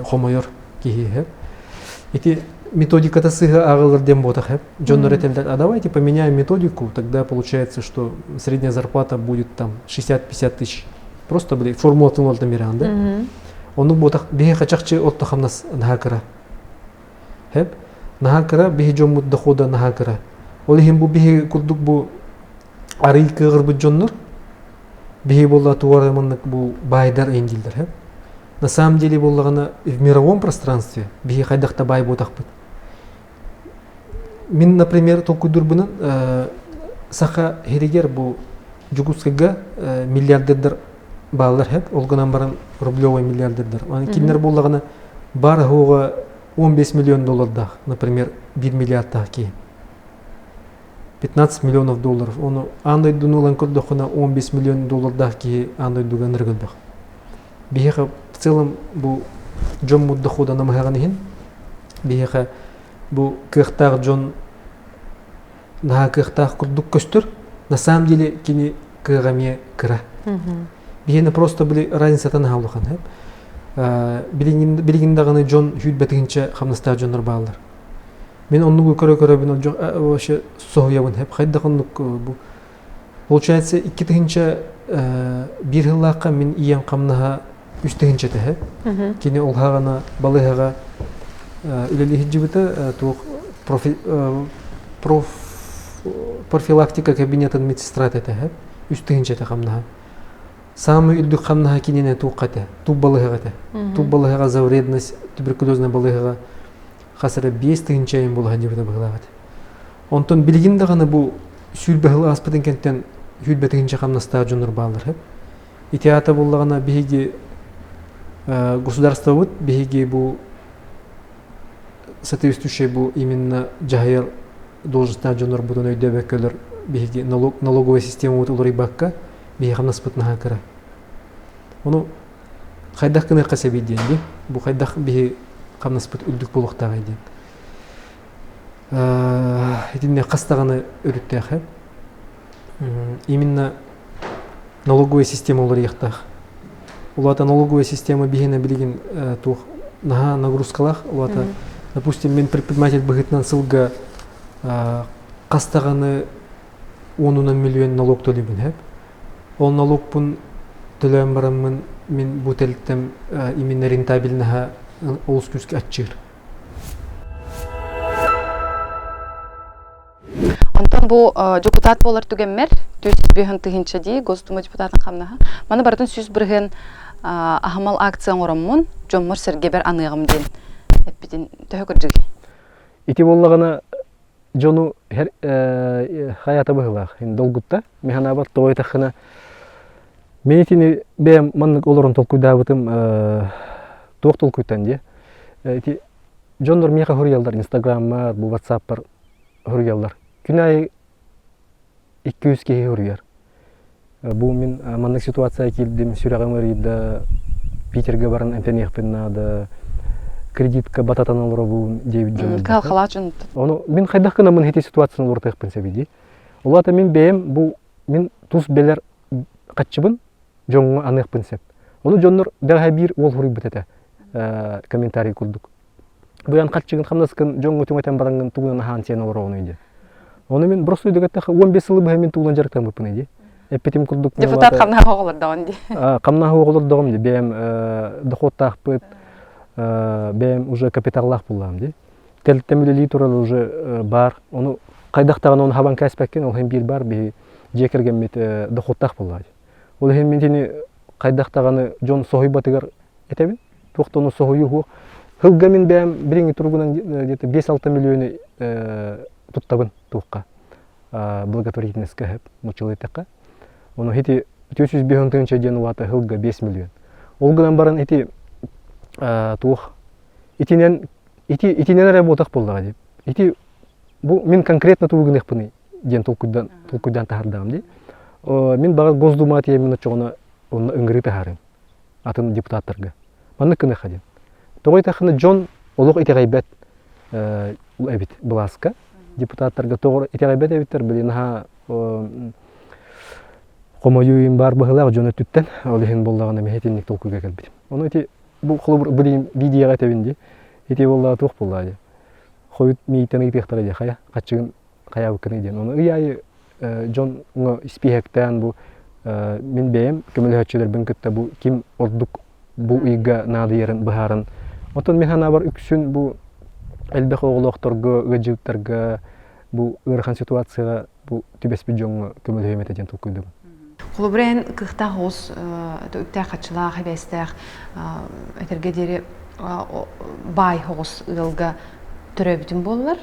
хомойор кихи. Ити методика-то сыга агылыр дем ботах. Джоннор этелдер, а давайте поменяем методику, тогда получается, что средняя зарплата будет там 60-50 тысяч. Просто, блин, формула тунул там миран, да? Он ботах беги хачахчы отто хамнас нахакара. Хеп? Нахакара беги джоммут дохода нахакара. Олихим бу беги курдук бу арый кыгыр бу джоннор. Беги болла туараманнык бу байдар эндилдер, хеп? На самом деле боллагана в мировом пространстве беги хайдахта бай ботах бит. Мен, например, толку дурбынан саха херигер бу жугускага миллиардердер баалар хеп, олганан баран рублевой миллиардердер. Киндер боллагана бар хога 15 миллион доллардах, например, 1 миллиардтах ки. 15 миллионов долларов. Оно андай дунулан коддохона 15 миллион доллардах ки андай дуган рыгылдах. Беги в целом бу джоммут дохода намагаганихин. Беги бу кыхтах джон на кыхтах курдук көстөр. На самом деле кини кыгаме кыра. Беги просто были разница тана хаулухан. Билигиндаганы джон хүйт бетигинче хамнастагы жонор баалар. Мен оннугу көрө бин вообще соһуябын хеп хайдагынлык бу. Получается 2 тыгынча бир хыллакка мен ием камнаха 3 тыгынча те. Кини олхагана балыгага үлелиһи жибыта туох профилактика кабинетін медсестра тәтәһәп, үстігінші тәқамнаһа. Самый үлдік қамнаһа кинене туққаты, туб балығыға тә. Туб балығыға за вредность туберкулезна балығыға қасыры 5 тігінші айын болыға жибыта бұғылағады. Онтон білген дағаны бұл сүйіл бәғылы аспытын кенттен сүйіл бәтігінші қамнастағы жоныр бағылыр. Итеата болағына бейге государство вот бейге бұл соответствующий бұл именно жағайыр должността жонор бутун өйдө беккөлөр биги налоговая система вот улары бакка биги хамнаспытнаха кыра. Ону кайдак кыны касаби дейди. Бу кайдак биги хамнаспыт үлдүк болуктагы дейди. Этинне кастаганы өрүттәхе. Именно налоговая система улары яктах. Улата налоговая система бигине билген тух наха нагрузкалах улата. Допустим, мен предприниматель быгытнан сылга қастағаны 10 миллион налог төлебін. Ол налог бұн төлем барамын мен бұтеліктім именно рентабельнаға олыс күске атчыр. Онтан бұл депутат болар түгенмер, 200 тыгынча дей, Госдума депутатын қамнаға. Маны бардың 100 бірген ахамал акцияң орамын, жонмар сәргебер анығым ден. Әппеден төхөкірдігі. Ити боллағана жону хаята быһылаах долгутта механабат тойтахына менитини бем маннык олорун толкуйдаабытым туох толкуйтан де ити жондор меха хурьялдар инстаграммар бу ватсаппар хурьялдар күнай 200 кеге хурьяр бу мен маннык ситуация килдим сүрагамырыйда Питерге баран эмтенехпин надо кредитка бататан олора бу девит жон. Калхалачын. Ону мен кайдак кына мен хете ситуацияны олора текпен себеди. Улата мен бем бу мен тус белер катчыбын жонго аныкпын сеп. Ону жоннор дагы бир ол хуруй бетете. Комментарий курдук. Бу ян катчыгын хамнаскын жонго түмөтен барангын тугунан хан сен олора ону иде. Ону мен просто дегетте 15 жыл бу мен тугунан жарыктан быпын иде. Эпетим курдук. Депутат камна оголор даган ди. Камна оголор даган ди. Бем дохоттак быт бем уже капиталлах булам ди. Телтемилили туралы уже бар. Ону кайдактаган ону хабан каспеккен ол хем бир бар би жекерген мет дохоттак булат. Ол хем ментени кайдактаганы жон сохойбатыгар этебин. Токтону сохою ху. Хылгамин бем биринги тургунан где-то 5-6 миллион туттабын туукка. Благотворительностька хеп мучылытакка. Ону хити 400 тыгынча ден улата хылга 5 миллион. Ол гынан баран хити туох итинен работах болдага деп. Ити бу мен конкретно тугунекпын ден толкуйдан тахардагам ди. Мен бага Госдума темин чогона оны ыңгыры тахарын. Атын депутаттарга. Маны кыны хадин. Тогой тахны Джон олук итегайбет эбит бласка депутаттарга тогор итегайбет эбиттер билинха комоюйм бар быгылак жона түттен олихин болдагана мехетинник толкуйга келбит. Оны ити бу кылыбыр билим видеога тебинди. Ити болдага тук болду. Хойт мийтен итектер эде кая качыгын кая быкын эден. Оны ыяй Джон спихектен бу мен бем көмөлөчүлөр бенкетте бу ким ордук бу ыйга надыерин бахарын. Отон механа бар үксүн бу элбек оголокторго ыжыптарга бу ырхан ситуацияга бу түбеспи жоңго көмөлөймөт эден толкуйдум. Холобрен кыхта хос төттә качыла хәбәстәх этергедери бай хос ылга төрөбүтүн боллар.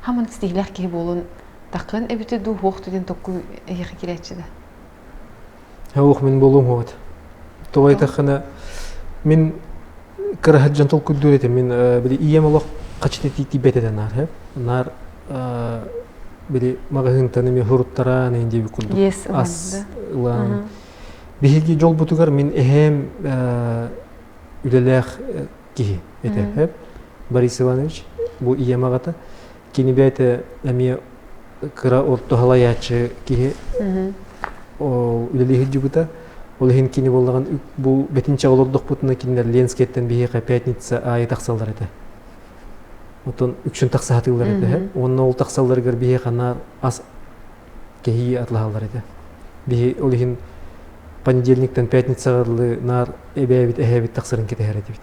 Хаман стилях ки болун такын эбите ду хохтуден токку эйхи киречиде. Хаух мен болум хот. Той тахына мен карахаджан толку дурете мен били иемолох качты тибетеден нар. Нар били магазин танеми хуруттара ненде бикулду. Ас лан. Биһиги жол бутугар мен эхем үлелех ки этеп. Борис Иванович бу иемагата кинибете эми кыра орто халаячы ки о үлелех жибута ол хин кини боллаган бу бетинче олордук бутуна киндер Ленскеттен биһига пятница ай таксалдар эте. Отон үкшүн таксаатылар эте. Онно ол таксалдарга биһига нар ас кеһи атлаалар эте. Биһи ол хин понедельниктен пятницага нар эбебит эхебит таксарын кетер эте бит.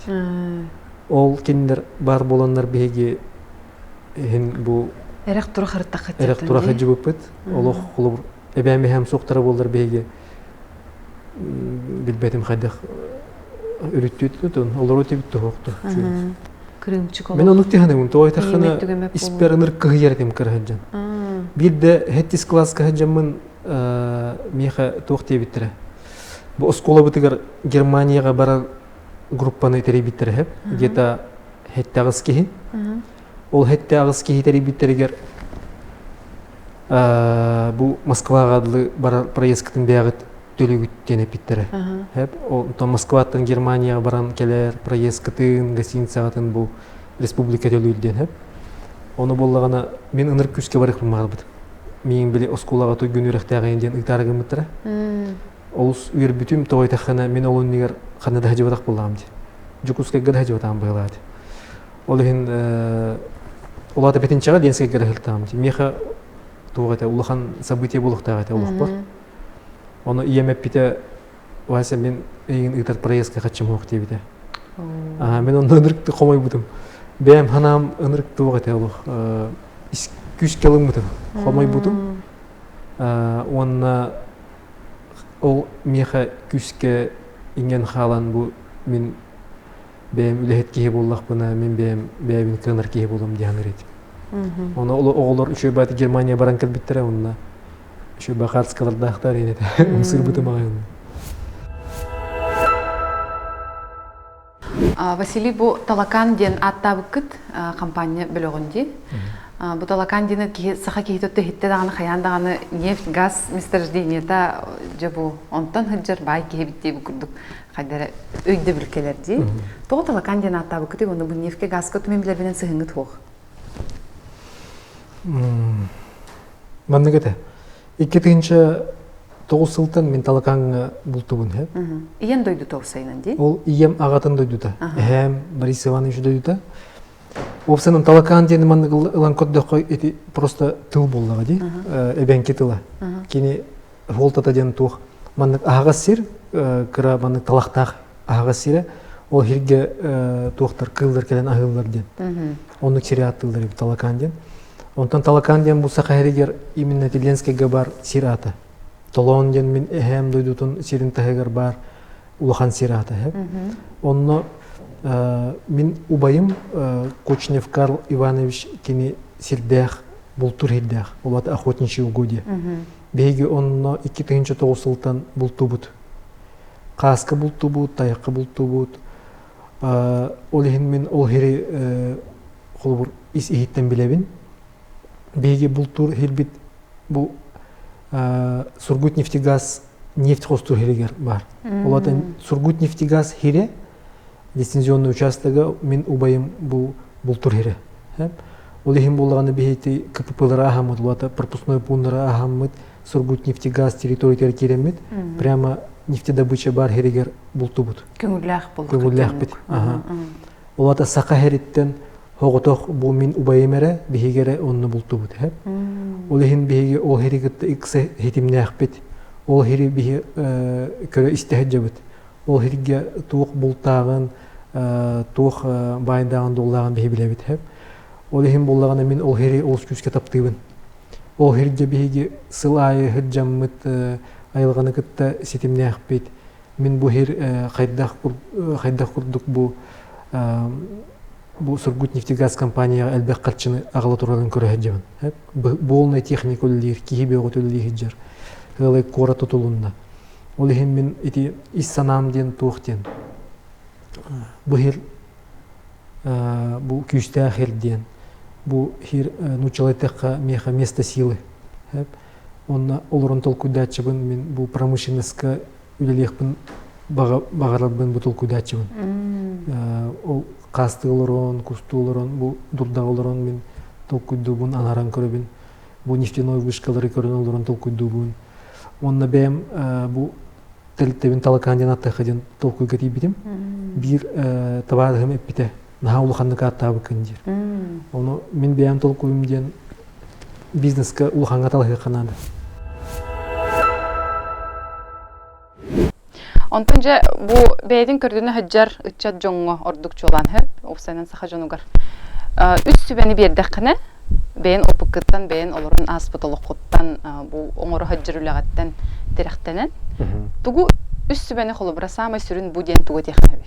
ол кендер бар боланнар беге бу Эрек тура хырттак эрек тура хаҗыбыпыт олох кулур эбәме һәм соктара болдар беге билбетим хадах үрүттүтүн олор өтүп токту. Крымчык Мен onu тиханем той тахана испернер кыгыярдым кырхаҗан. Bir de hettis класс кыхаҗамын меха тохте битре. Бу школа битер Германияга бара группаны теребитер хеп. Где-то хеттагыс ки. Ол хеттагыс ки теребитергер бу Москвага бара проездтын бягыт төлөгүттен эпиттере. Хеп ол Москвадан Германияга баран келер проездтын гостиницагатын бу республика төлөйден хеп. Оны боллагана мен ыныр күскө барып кылмагыбыт. Мен биле школага той күнүрөктөгөндөн ыйтарыгым битре. Олус үйер бүтүм той тахана мен олун нигер канада хажыбатак болам ди. Жукуска гад хажыбатам байлады. Ол хин олата бетинчага денске герхилтам ди. Меха тугата улахан событие болуктагата улакпар. Оны иемеп бите вася мен ыйтар проездка качым ок дебиде. Мен онда ынырыкты комой бутум. Бәм ханам ынырык тугата улук. Күш кылым бутум. Комой бутум. Онна ол меха күскә инген халан бу мин бәм үләһет кие буллак бына мен бәм кыныр кие булам дигән рет. Оны оглар үче бат Германия баран кел биттерә онна. Үче бахарскалар дахтар ине. Мусыр бутым агын. Василий бу Талакан ден аттабыкыт компания белөгөнди. Бу Талакан ден саха киһитте хитте даганы хаян даганы нефть газ месторождениета жабу онтон хыджар бай киһибитти бу курдук кайдара өйдө билкелерди. Тоо Талакан ден аттабыкыт оны бу нефть газ көтү мен билербенен сыгыңыт хох. Мандыгыта 2009 жылдан мен Талаканга бултубун хеп. Иен дойду тоосайнан ди. Ол ием агатын дойдута. Һәм Борис Иванович дойдута. Опсанын Талакан дени мандык ылан көддөккө эти просто тыл боллага ди. Эбенки тыла. Кини волтата ден тух мандык агас сир кыра мандык талактак агас сире ол хирге тухтар кылдар келен агылдар ден. Оны чириаттылдар Талакан ден. Онтан Талакан ден бу сахаригер именно Тиленскийге бар сирата. Толон ден мен эһем дойдутун сирин тагыр бар улахан сирата хеп. Онно мен убайым Кочнев Карл Иванович кини сирдэх бултур хиддэх. Олат охотничьи угодья. Беги онно 2009 жылдан бултубут. Каска бултубут, таяққа бултубут. Олихин мен ол хири холбур ис ихиттен билебин. Беги бултур хилбит бу Сургутнефтегаз нефть хостур хиригер бар. Олатан Сургутнефтегаз хире лицензионный участогы мен убайым бу бултур хире. Олихин боллаганы бехити КППлар ахамыт, олата пропускной пунктар ахамыт, Сургутнефтегаз территория керемет, прямо нефтедобыча бар хиригер бултубут. Көңүлләх булды. Көңүлләх бит. Олата сака хириттен Хоготох бу мин убайымере бихигере онны бултубут хеп. Ол хин бихиге ол хиригетте иксе хитимнәх бит. Ол хири бихи көрө истеһҗәбит. Ол хириге тук бултагын, тук байдагын доллагын бихи биле бит хеп. Ол хин буллаганы мин ол хири ол күскә таптыбын. Ол хириге бихиге сылай хиҗәммит айылганы кытта ситимнәх бит. Мин бу хир кайдах курдук бу Сургутнефтегаз компания әлбәк калчыны агыла турган көрәһәҗәбен. Болный техник үлләр, кибе готуллар хиҗәр. Гылы кора тутулунда. Ол һәм мин ити иссанам ден тухтен. Бу хир бу күстә хирден. Бу хир нучалайтакка меха место силы. Онна олорон толкудачыбын мин бу промышленностька үлелехпин багарабын бу толкудачыбын. Ол кастылорон, кустулорон, бу дурдагылорон мен толкуйдубун анаран көрөбүн. Бу нефтяной вышкалары көрөнөлөрөн толкуйдубун. Онна бем бу телтебин Талакан ден аттахаден толкуйга тийбитим. Бир табадым эпите. Наулханныка аттабы кындир. Оны мен бем толкуйым ден бизнеска улханга талгы канады. Онтон же бу бэйдин көрдүнө хаджар ытчат жоңго ордук чолан хэ, опсайнан саха жонугар. Үс сүбени бердеккене, бэйин опуккыттан, бэйин олорун аспытолоккуттан, бу оңоро хаджар үлэгаттан терехтенен. Тугу үс сүбени холобра самай сүрүн бу ден тугу технеби.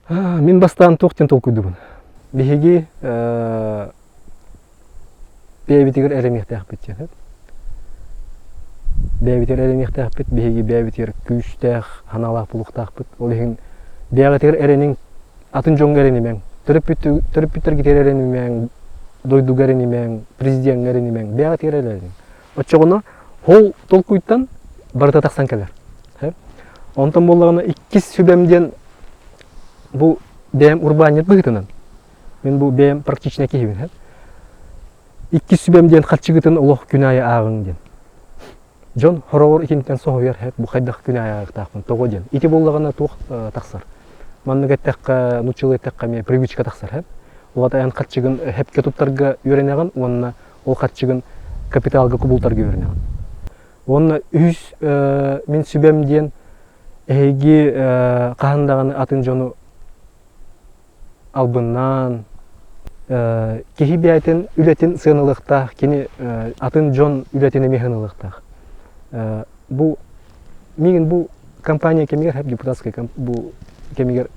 Мен бастан тоқтен толкуйдубун. Биһиги бэйбитигер эремехтэх битчен. Бэйбитигер эремехтэх бит, биһиги бэйбитигер күстэх, ханалах булуктах бит. Ол еген бэйбитигер эренин атын жоң эренимең, төрөпүттөр гитер эренимең, дойдуг эренимең, президент эренимең, бэйбитигер эренимең. Оччогуна хол толкуйттан барыта таксан келер. Онтон боллагана 2 сүбемден бу бэйм урбанит быгытынан. Мен бу бэйм практична кийбин. 2 сүбемден катчыгытын улук күнайы агың ден. Жон хорогор икинтен соһуяр хеп бу кайдак күнайы агтакмын того ден. Ити боллагана тук таксар. Манныгаттакка, нучулыттакка ме привычка таксар хеп. Улат аян катчыгын хепке туттарга үйренеген, онна ол катчыгын капиталга кубултарга үйренеген. Онна үс мен сүбемден эги кахандаган атын жону албыннан кихи бәйтен үлетин сыгынылыктах, кини атын жон үлетине механылыктах. Бу мигин бу компания кемигер хеп депутатская бу кемигер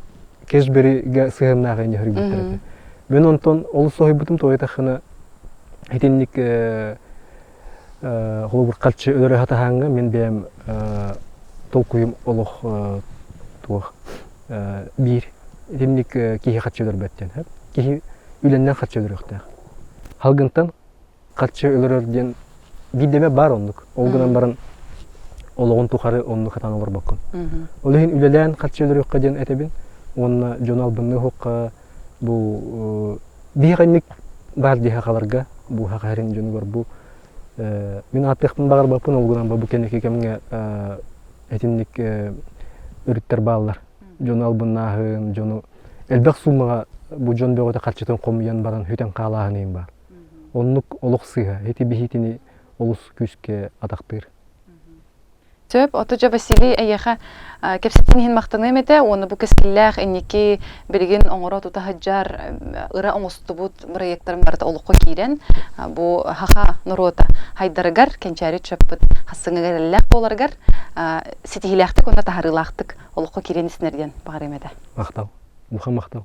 кешбериге сыгыннага не хөрбүттер. Мен онтон ол сойбутум тойтахына хетинник холбур калчы өрө хатаганга мен бем толкуйум олох тух бир хетинник кихи катчылар беттен хеп. Кихи үленнен катчылар өктөх. Халгынтан катчы өлөрден бидеме бар ондук. Олгунан барын ологон тухары ондук хатаналар баккын. Олehen үлелен катчылар өккө ден этебин. Онна жонал бынны хокка бу бигенник бар дихаларга бу хакарын жон бар бу мен аттыктын багар бапын олгунан бу кенеке кемге этинник өрүттөр баалар. Жонал быннагын жону элбек сумага бу жон бөгөтө катчытын комуян баран хүтен каалаанын бар. Оннук олук сыга эти бихитини олус күскө атактыр. Төп отожа Василий аяха кепсетин мактаны мете, оны бу кескиллах энники бирген оңоро тута хаджар ыра оңостубут проекттарын барда олукко кирен. Бу хаха нурота хайдарыгар кенчари чөппүт хасыңыгарлак боларгар ситихилахтык онда тахарылахтык олукко кирен исинерден багар эмеде. Мактау. Муха мактау.